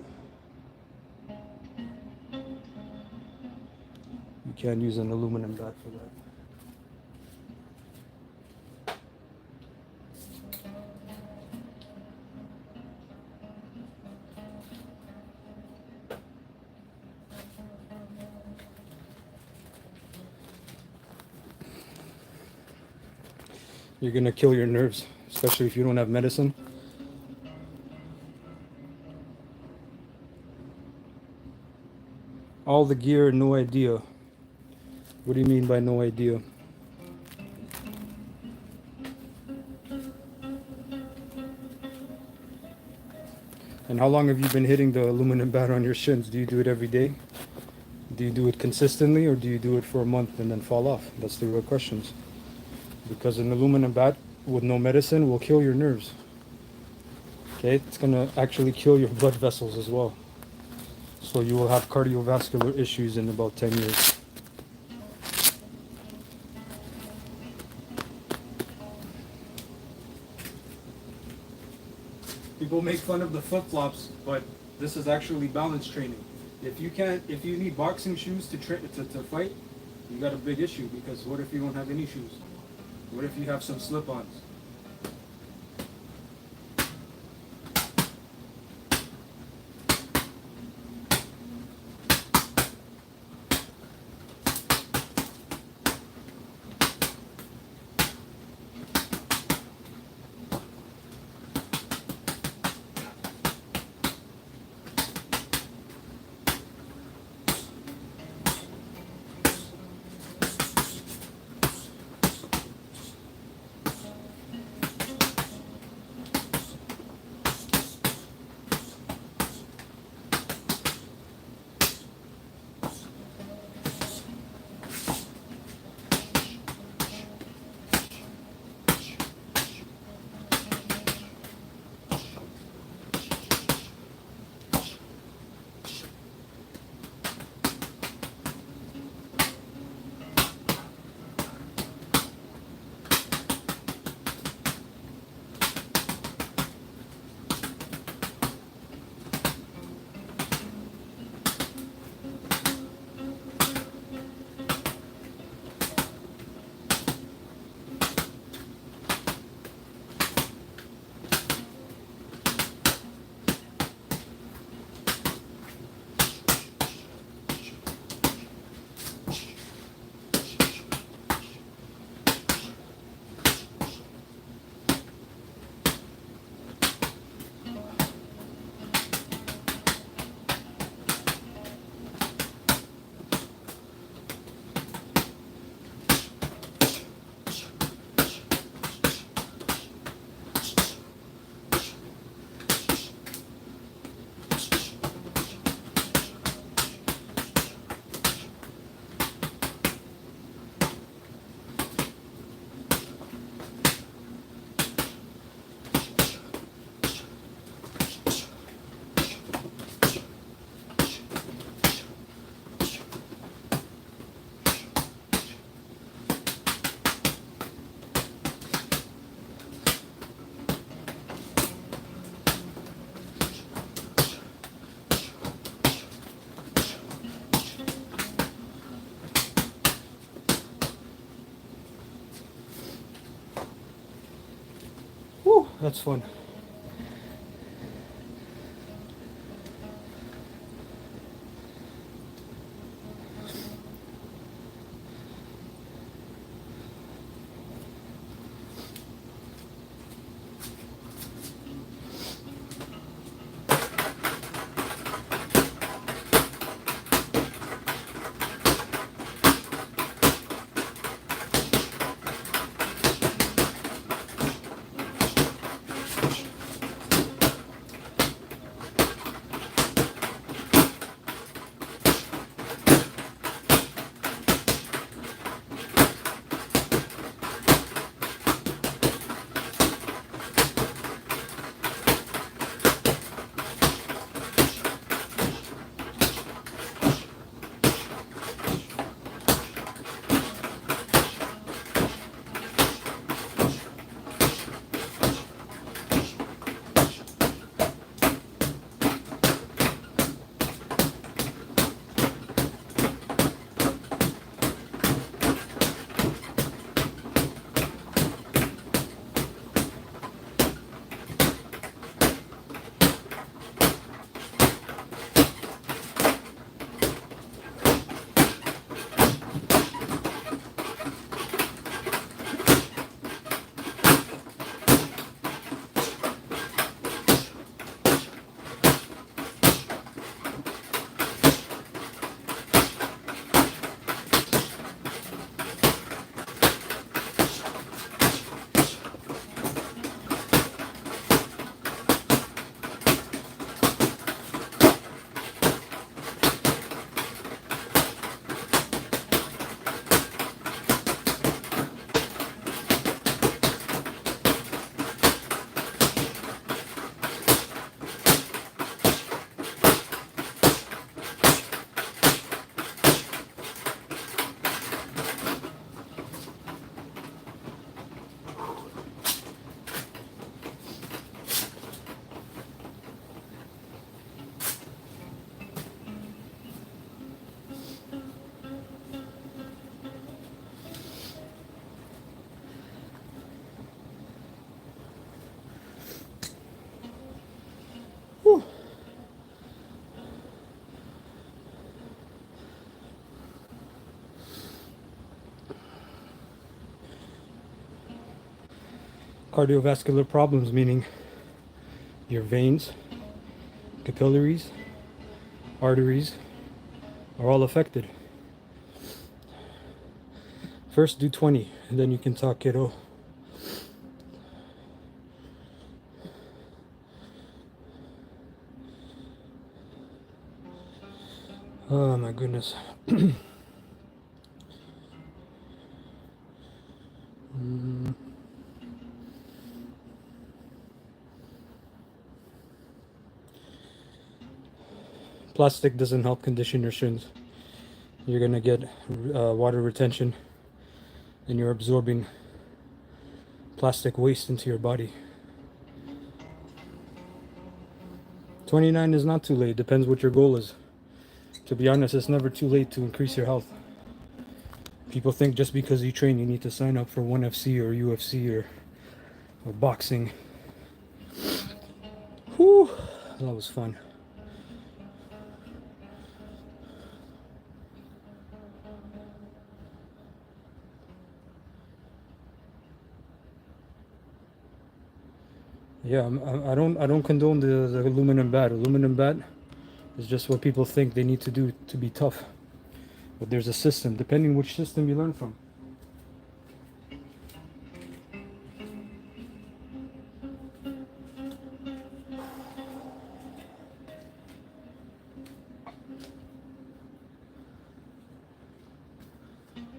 You can't use an aluminum bat for that. You're gonna kill your nerves, especially if you don't have medicine. All the gear, no idea. What do you mean by no idea? And how long have you been hitting the aluminum bat on your shins? Do you do it every day? Do you do it consistently, or do you do it for a month and then fall off? That's the real questions. Because an aluminum bat with no medicine will kill your nerves. Okay, it's gonna actually kill your blood vessels as well. So you will have cardiovascular issues in about 10 years. People make fun of the flip flops, but this is actually balance training. If you need boxing shoes to fight, you got a big issue, because what if you don't have any shoes? What if you have some slip-ons? Whew, that's fun. cardiovascular problems, meaning your veins, capillaries, arteries are all affected. First do 20 and then you can talk, kiddo. Oh my goodness. Plastic doesn't help condition your shins. You're gonna get water retention and you're absorbing plastic waste into your body. 29 is not too late. Depends what your goal is. To be honest, it's never too late to increase your health. People think just because you train, you need to sign up for 1FC or UFC or boxing. Whew, that was fun. Yeah, I don't condone the aluminum bat. Aluminum bat is just what people think they need to do to be tough. But there's a system, depending which system you learn from.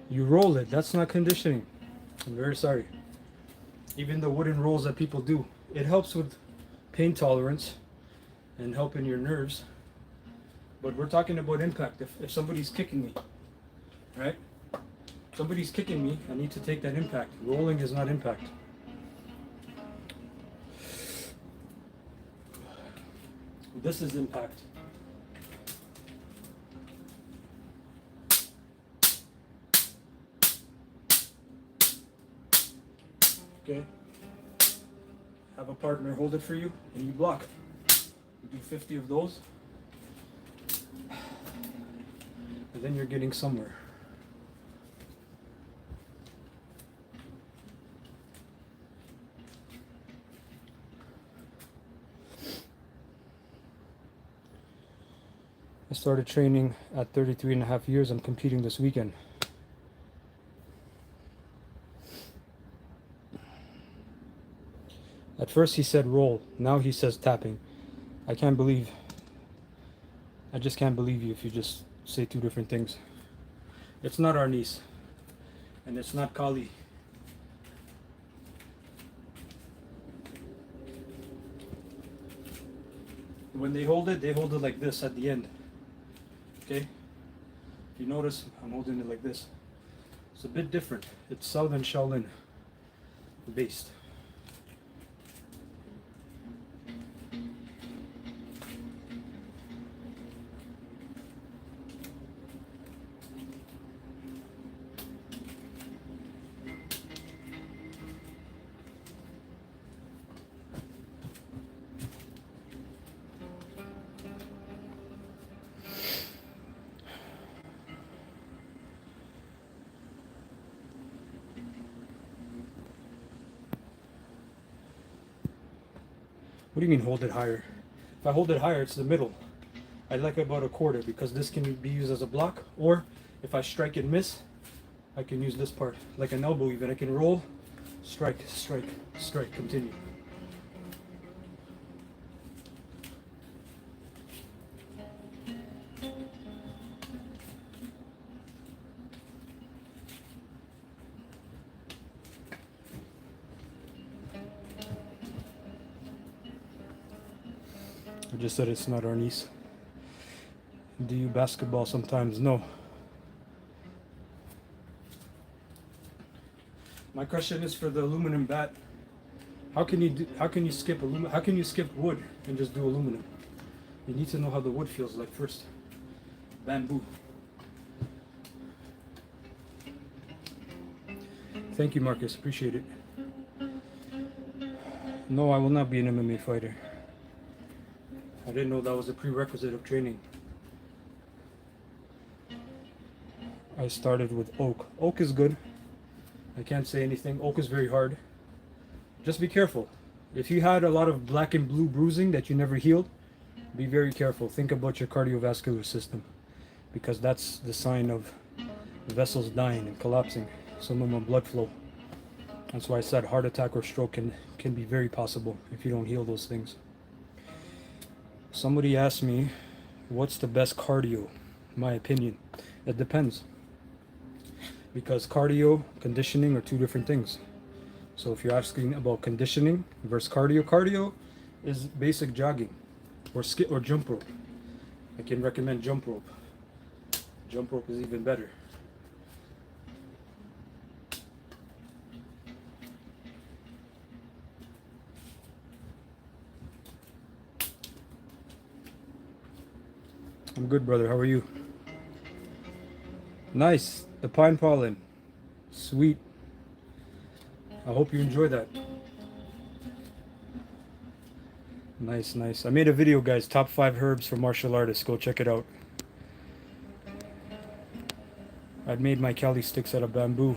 You roll it, that's not conditioning. I'm very sorry. Even the wooden rolls that people do, it helps with pain tolerance and helping your nerves. But we're talking about impact. If somebody's kicking me, right? Somebody's kicking me, I need to take that impact. Rolling is not impact. This is impact. Okay? Have a partner hold it for you and you block. You do 50 of those. And then you're getting somewhere. I started training at 33 and a half years. I'm competing this weekend. At first he said roll, now he says tapping. I just can't believe you if you just say two different things. It's not our niece, and it's not Kali. When they hold it like this at the end. Okay? If you notice, I'm holding it like this. It's a bit different. It's Southern Shaolin based. What do you mean hold it higher? If I hold it higher, it's the middle. I like about a quarter because this can be used as a block, or if I strike and miss, I can use this part, like an elbow even. I can roll, strike, strike, strike, continue. I just said it's not our niece. Do you basketball sometimes? No. My question is for the aluminum bat. How can you skip wood and just do aluminum? You need to know how the wood feels like first. Bamboo. Thank you, Marcus. Appreciate it. No, I will not be an MMA fighter. I didn't know that was a prerequisite of training. I started with oak. Oak is good. I can't say anything. Oak is very hard. Just be careful. If you had a lot of black and blue bruising that you never healed, be very careful. Think about your cardiovascular system, because that's the sign of vessels dying and collapsing. Some of them are blood flow. That's why I said heart attack or stroke can be very possible if you don't heal those things. Somebody asked me, what's the best cardio? My opinion, it depends. Because cardio, conditioning are two different things. So if you're asking about conditioning versus cardio, cardio is basic jogging or skip or jump rope. I can recommend jump rope. Jump rope is even better. I'm good, brother. How are you? Nice. The pine pollen. Sweet. I hope you enjoy that. Nice, nice. I made a video, guys. Top 5 herbs for martial artists. Go check it out. I've made my Cali sticks out of bamboo.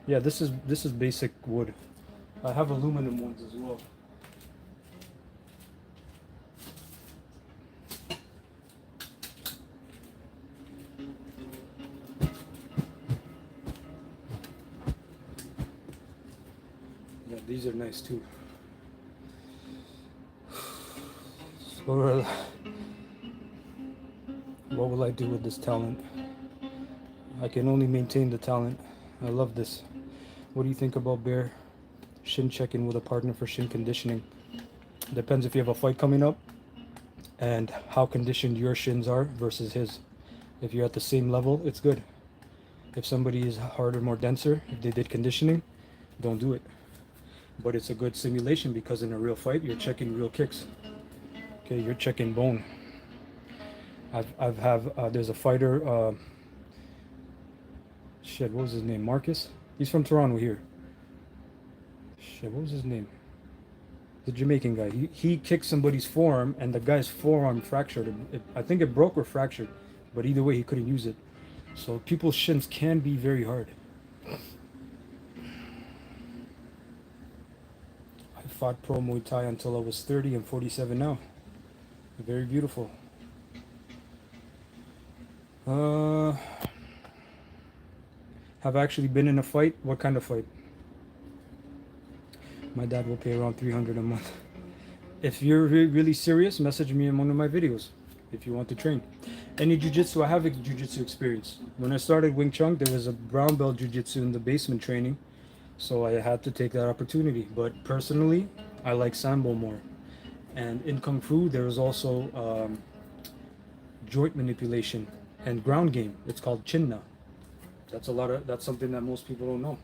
Yeah, this is basic wood. I have aluminum ones as well. Yeah, these are nice too. So, what will I do with this talent? I can only maintain the talent. I love this. What do you think about bear? Shin check-in with a partner for shin conditioning. Depends if you have a fight coming up and how conditioned your shins are versus his. If you're at the same level, it's good. If somebody is harder, more denser, if they did conditioning, don't do it. But it's a good simulation because in a real fight, you're checking real kicks. Okay, you're checking bone. There's a fighter, shit, what was his name? Marcus? He's from Toronto here. Shit, what was his name? The Jamaican guy. He kicked somebody's forearm and the guy's forearm fractured. I think it broke or fractured, but either way, he couldn't use it. So people's shins can be very hard. I fought pro Muay Thai until I was 30 and 47 now. Very beautiful. Have actually been in a fight? What kind of fight? My dad will pay around 300 a month. If you're really serious, message me in one of my videos if you want to train. Any jiu-jitsu, I have a jiu-jitsu experience. When I started Wing Chun, there was a brown belt jiu-jitsu in the basement training, so I had to take that opportunity. But personally, I like Sambo more. And in Kung Fu, there is also joint manipulation and ground game. It's called Chinna. That's something that most people don't know.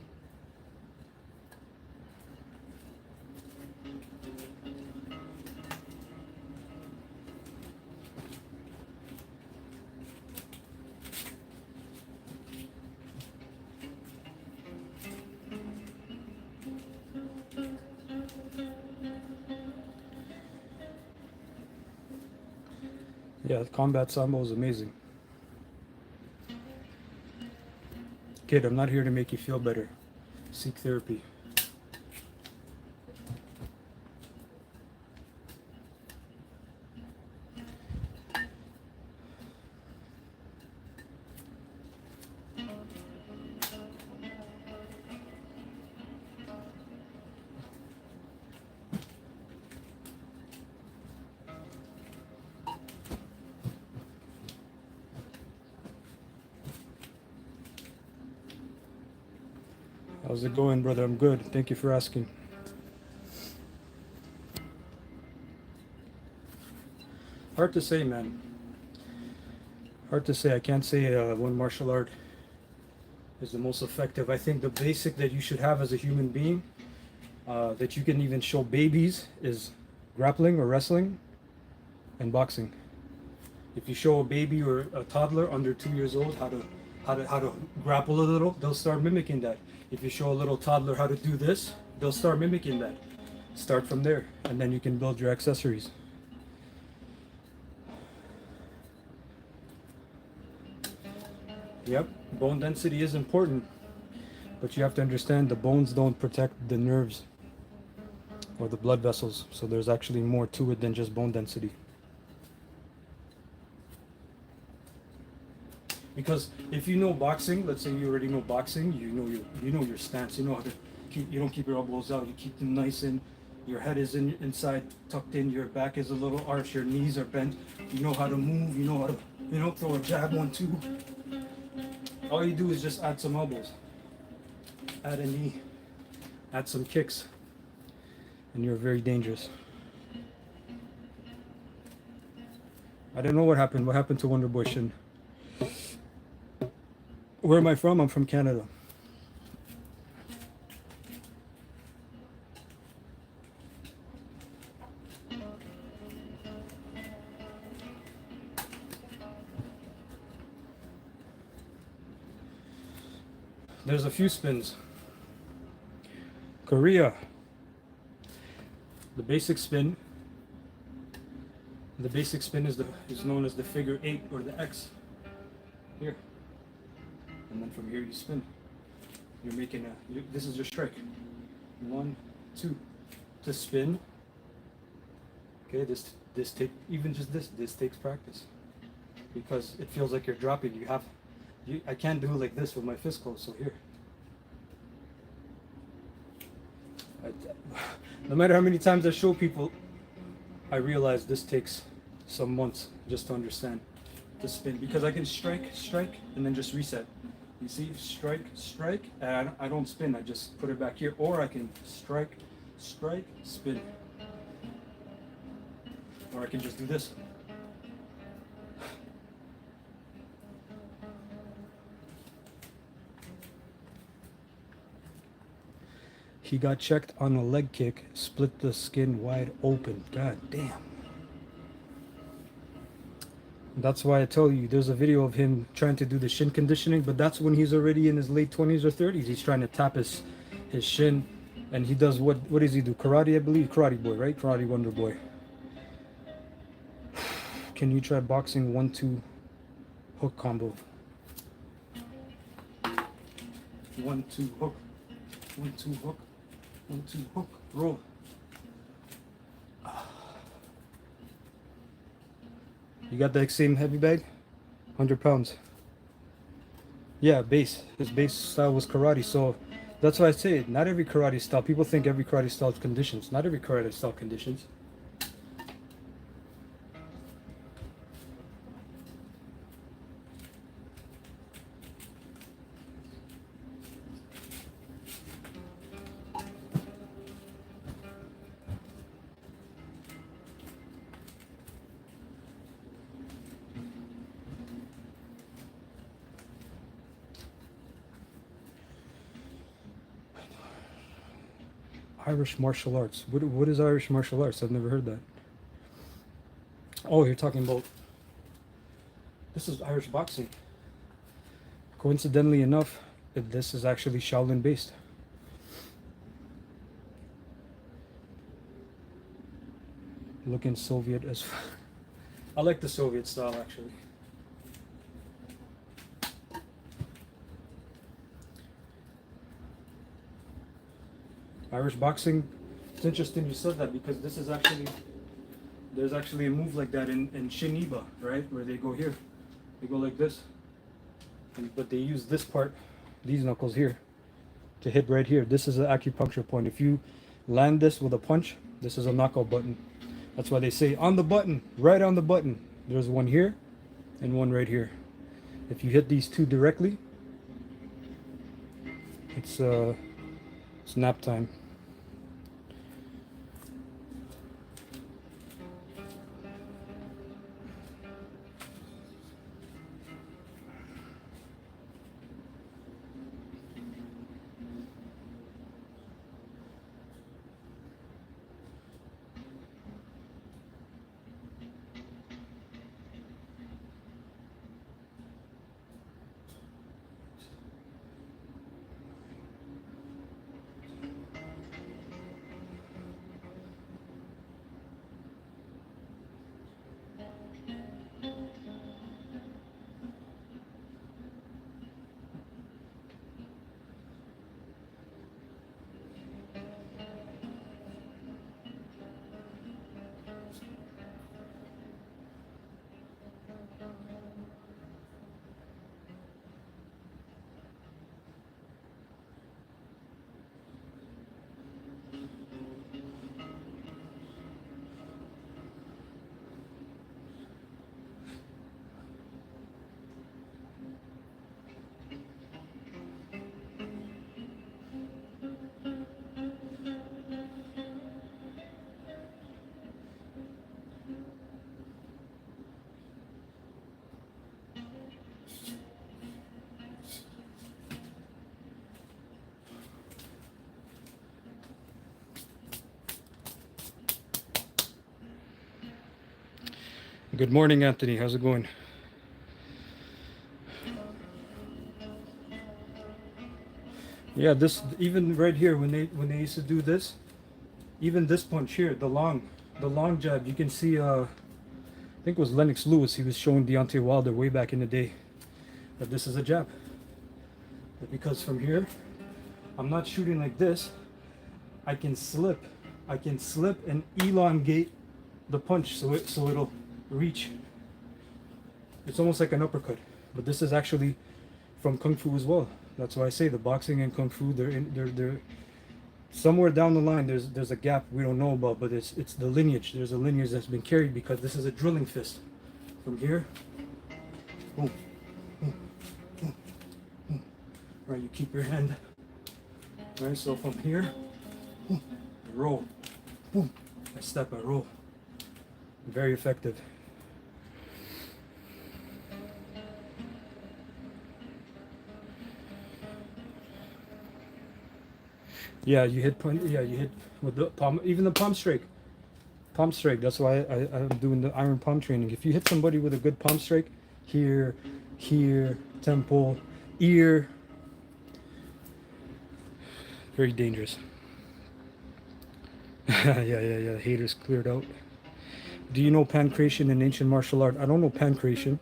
Yeah, combat sambo is amazing. Kid, I'm not here to make you feel better. Seek therapy. How's it going, brother? I'm good. Thank you for asking. Hard to say, man. Hard to say. I can't say one martial art is the most effective. I think the basic that you should have as a human being, that you can even show babies, is grappling or wrestling and boxing. If you show a baby or a toddler under 2 years old how to grapple a little, they'll start mimicking that. If you show a little toddler how to do this, they'll start mimicking that. Start from there, and then you can build your accessories. Yep, bone density is important, but you have to understand the bones don't protect the nerves. or the blood vessels. So there's actually more to it than just bone density. Because if you know boxing, let's say you already know boxing, you know your stance, you know how to keep, you don't keep your elbows out, you keep them nice in, your head is inside tucked in, your back is a little arched, your knees are bent, you know how to move, you know how to, throw a jab, 1-2. All you do is just add some elbows, add a knee, add some kicks, and you're very dangerous. I don't know what happened. What happened to Wonder Boy Shin? Where am I from? I'm from Canada. There's a few spins. Korea. The basic spin. The basic spin is known as the figure 8 or the X. Here. And then from here you spin. You're making this is your strike. 1, 2. To spin. Okay, this take even just this takes practice. Because it feels like you're dropping. I can't do it like this with my fist closed, so here. No matter how many times I show people, I realize this takes some months just to understand the spin. Because I can strike, and then just reset. You see, strike, and I don't spin, I just put it back here. Or I can strike, spin. Or I can just do this. He got checked on a leg kick, split the skin wide open. God damn. That's why I tell you, there's a video of him trying to do the shin conditioning, but that's when he's already in his late 20s or 30s. He's trying to tap his shin, and he does what does he do? Karate, I believe. Karate Boy, right? Karate Wonder Boy. Can you try boxing 1-2 hook combo? 1-2 hook. 1-2 hook. 1-2 hook. Roll. You got that same heavy bag? 100 pounds. Yeah, base. His base style was karate, so that's why I say not every karate style. People think every karate style conditions. Not every karate style conditions. Irish martial arts. What is Irish martial arts? I've never heard that. Oh, you're talking about... This is Irish boxing. Coincidentally enough, this is actually Shaolin based. Looking Soviet as... I like the Soviet style actually. Irish boxing, it's interesting you said that because this is actually, there's actually a move like that in Shin, right? Where they go here, they go like this, but they use this part, these knuckles here, to hit right here. This is an acupuncture point. If you land this with a punch, this is a knockout button. That's why they say on the button, right on the button. There's one here and one right here. If you hit these two directly, it's nap time. Good morning, Anthony. How's it going? Yeah, this even right here when they used to do this, even this punch here, the long jab, you can see I think it was Lennox Lewis, he was showing Deontay Wilder way back in the day that this is a jab. But because from here, I'm not shooting like this, I can slip. I can slip and elongate the punch so it'll reach. It's almost like an uppercut. But this is actually from Kung Fu as well. That's why I say the boxing and Kung Fu, they're somewhere down the line there's a gap we don't know about, but it's the lineage. There's a lineage that's been carried because this is a drilling fist. From here, boom, boom, boom, boom. Right, you keep your hand. Right, so from here, boom, I roll, boom, I step, I roll. Very effective. Yeah, you hit point. Yeah, you hit with the palm, even the palm strike. Palm strike. That's why I'm doing the iron palm training. If you hit somebody with a good palm strike, here, here, temple, ear, very dangerous. Yeah. Haters cleared out. Do you know pancration in ancient martial art? I don't know pancration,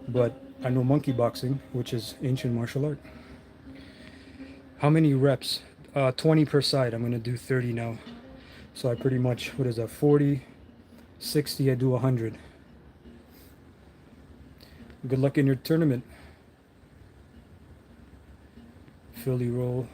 but I know monkey boxing, which is ancient martial art. How many reps? 20 per side. I'm gonna do 30 now. So I pretty much, what is that, 40, 60, I do 100. Good luck in your tournament. Philly roll.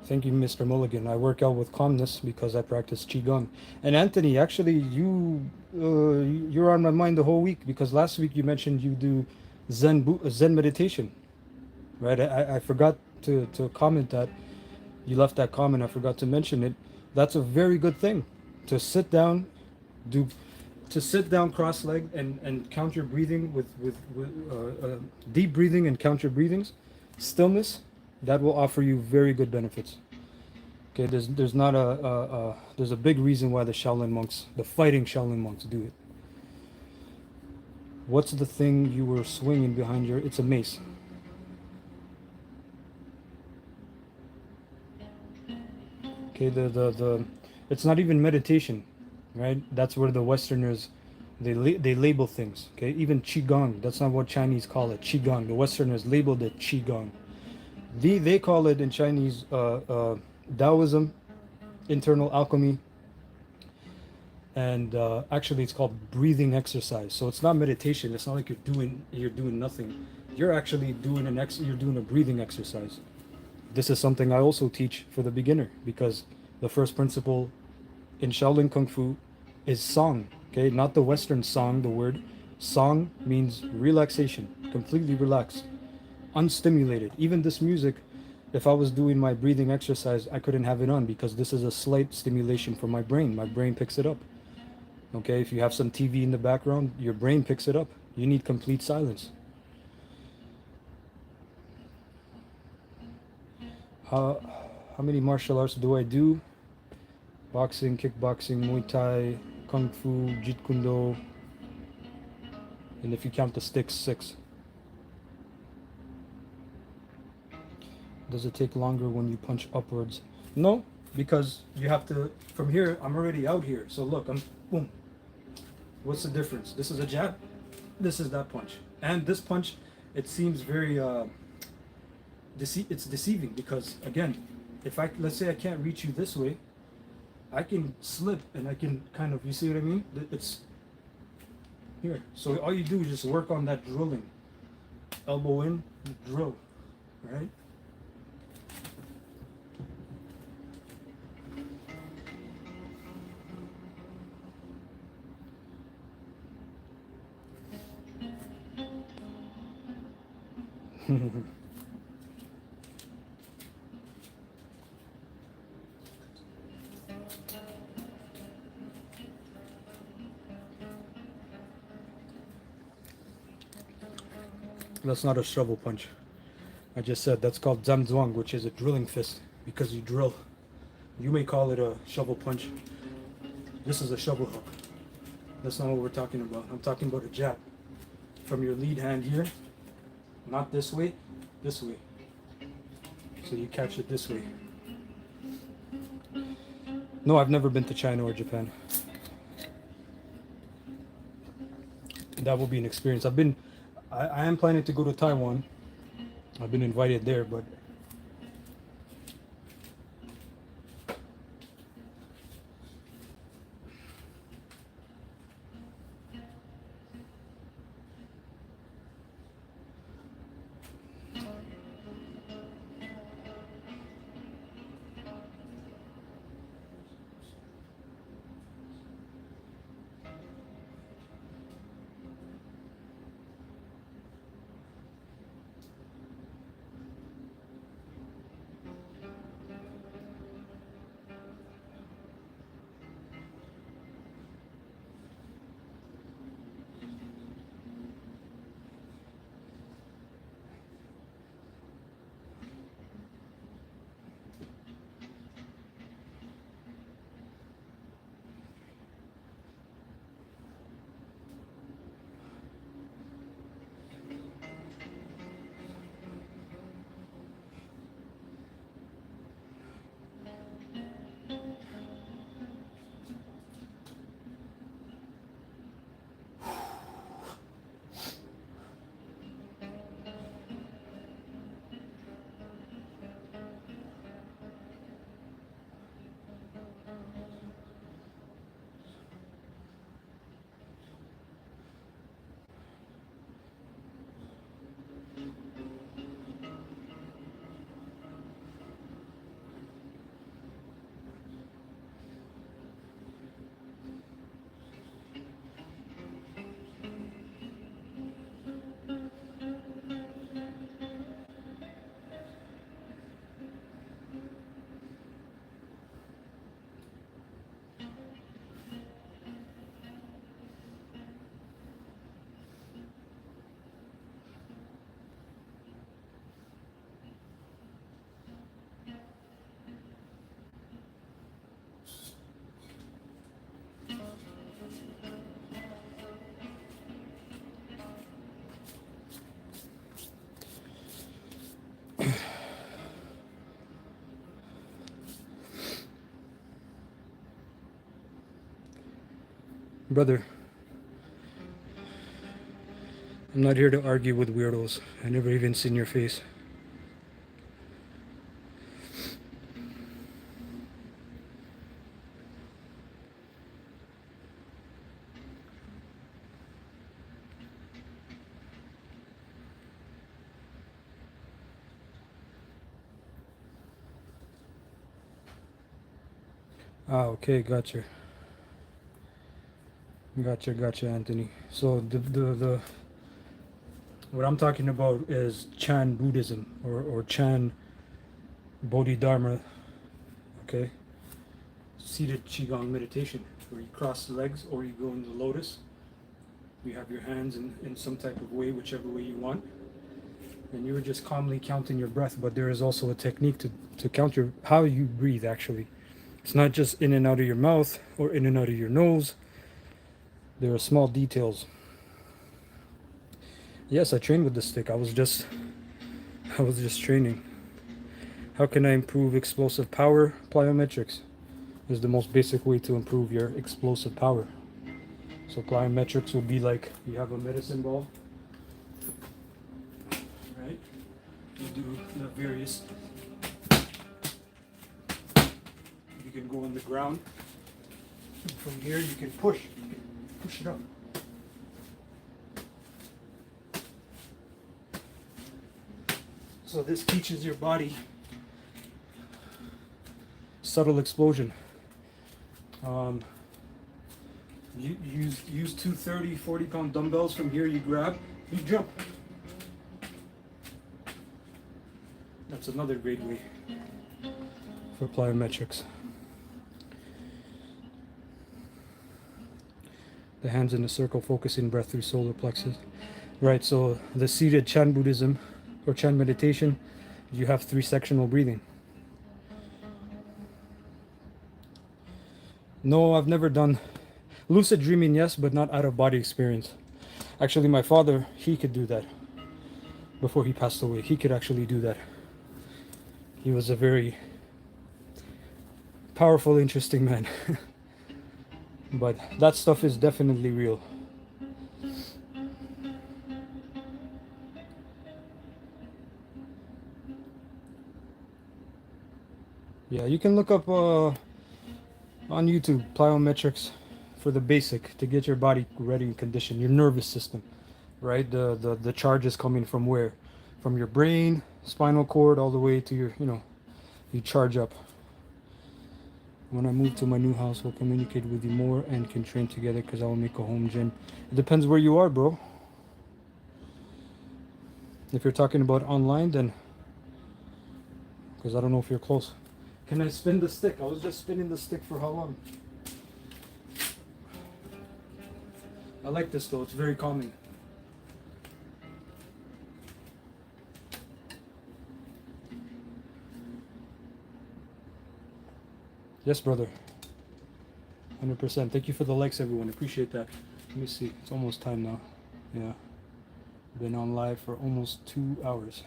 Thank you, Mr. Mulligan. I work out with calmness because I practice Qigong. And Anthony, actually, you're on my mind the whole week because last week you mentioned you do Zen meditation, right? I forgot to comment that. You left that comment. I forgot to mention it. That's a very good thing to sit down, do to sit down cross-legged and count your breathing with deep breathing and count your breathings, stillness. That will offer you very good benefits. Okay, there's not there's a big reason why the Shaolin monks, the fighting Shaolin monks, do it. What's the thing you were swinging behind your? It's a mace. Okay, the it's not even meditation, right? That's where the Westerners they label things. Okay, even qigong. That's not what Chinese call it. Qigong. The Westerners labeled it qigong. They call it in Chinese Taoism, internal alchemy, and actually it's called breathing exercise. So it's not meditation. It's not like you're doing nothing. You're actually doing you're doing a breathing exercise. This is something I also teach for the beginner because the first principle in Shaolin Kung Fu is song. Okay, not the Western song. The word song means relaxation, completely relaxed, unstimulated. Even this music, if I was doing my breathing exercise, I couldn't have it on because this is a slight stimulation for my brain. My brain picks it up. Okay, if you have some TV in the background, your brain picks it up. You need complete silence. How many martial arts do I do? Boxing, kickboxing, Muay Thai, Kung Fu, Jeet Kune Do, and if you count the sticks, 6. Does it take longer when you punch upwards? No, because you have to, from here, I'm already out here. So look, I'm, boom. What's the difference? This is a jab, this is that punch. And this punch, it seems very, it's deceiving because, again, if let's say I can't reach you this way, I can slip and I can kind of, you see what I mean? It's here. So all you do is just work on that drilling. Elbow in, drill, right? That's not a shovel punch. I just said that's called Zamzwang, which is a drilling fist. because you drill. You may call it a shovel punch. This is a shovel hook. That's not what we're talking about. I'm talking about a jab. From your lead hand here, not this way, this way. So you catch it this way. No, I've never been to China or Japan. That will be an experience. I am planning to go to Taiwan. I've been invited there, but brother, I'm not here to argue with weirdos. I never even seen your face. Ah, okay, gotcha. Gotcha, Anthony. So the what I'm talking about is Chan Buddhism or Chan Bodhidharma, okay? Seated Qigong meditation, where you cross the legs or you go into lotus. You have your hands in some type of way, whichever way you want. And you're just calmly counting your breath, but there is also a technique to count how you breathe actually. It's not just in and out of your mouth or in and out of your nose. There are small details. Yes, I trained with the stick. I was just training. How can I improve explosive power? Plyometrics is the most basic way to improve your explosive power. So plyometrics would be like you have a medicine ball, right? You do the various. You can go on the ground. From here, you can push. You can push it up. So this teaches your body subtle explosion. You use 230, 40-pound dumbbells. From here you grab, you jump. That's another great way for plyometrics. The hands in a circle, focusing breath through solar plexus. Right, so the seated Chan Buddhism or Chan meditation, you have 3 sectional breathing. No, I've never done lucid dreaming, yes, but not out of body experience. Actually, my father, he could do that before he passed away. He could actually do that. He was a very powerful, interesting man. But that stuff is definitely real. Yeah, you can look up on YouTube plyometrics for the basic to get your body ready and conditioned, your nervous system, right? The charge is coming from where? From your brain, spinal cord, all the way to your, you charge up. When I move to my new house, we'll communicate with you more and can train together because I will make a home gym. It depends where you are, bro. If you're talking about online, then, because I don't know if you're close. Can I spin the stick? I was just spinning the stick for how long? I like this though, it's very calming. Yes, brother. 100%. Thank you for the likes, everyone. Appreciate that. Let me see. It's almost time now. Yeah. Been on live for almost 2 hours.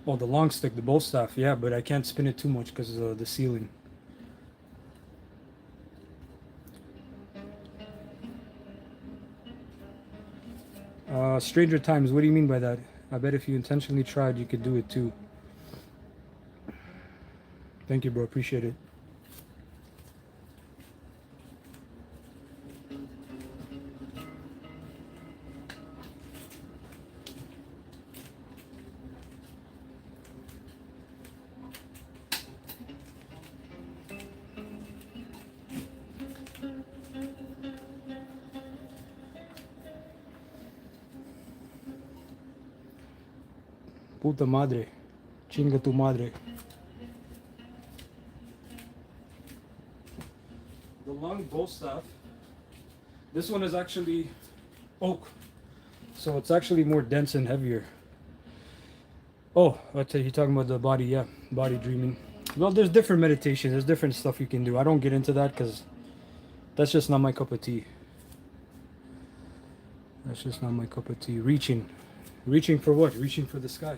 Oh, the long stick, the bow staff. Yeah, but I can't spin it too much because of the ceiling. Stranger Times, what do you mean by that? I bet if you intentionally tried, you could do it too. Thank you, bro. Appreciate it. Puta madre. Chinga tu madre. The long bow staff. This one is actually oak. So it's actually more dense and heavier. Oh, I tell you, you're talking about the body, yeah. Body dreaming. Well, there's different meditations. There's different stuff you can do. I don't get into that because that's just not my cup of tea. That's just not my cup of tea. Reaching. Reaching for what? Reaching for the sky.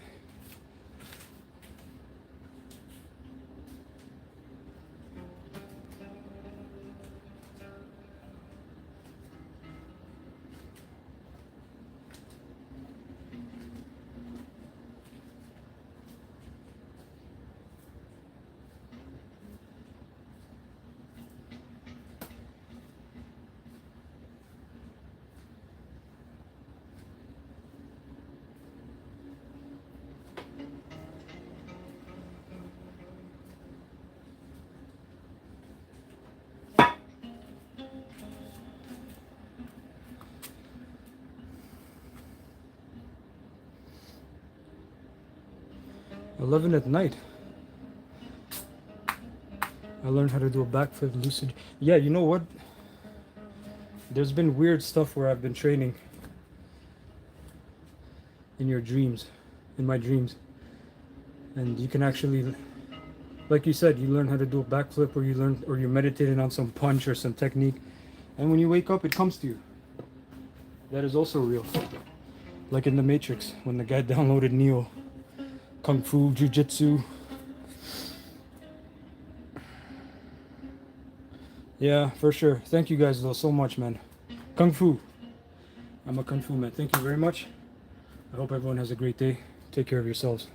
"11 at night. I learned how to do a backflip lucid." Yeah, you know what? There's been weird stuff where I've been training in your dreams, in my dreams. And you can actually, like you said, you learn how to do a backflip, or you're meditating on some punch or some technique. And when you wake up, it comes to you. That is also real. Like in The Matrix, when the guy downloaded Neo. Kung Fu, Jiu-Jitsu. Yeah, for sure. Thank you guys though so much, man. Kung Fu. I'm a Kung Fu man. Thank you very much. I hope everyone has a great day. Take care of yourselves.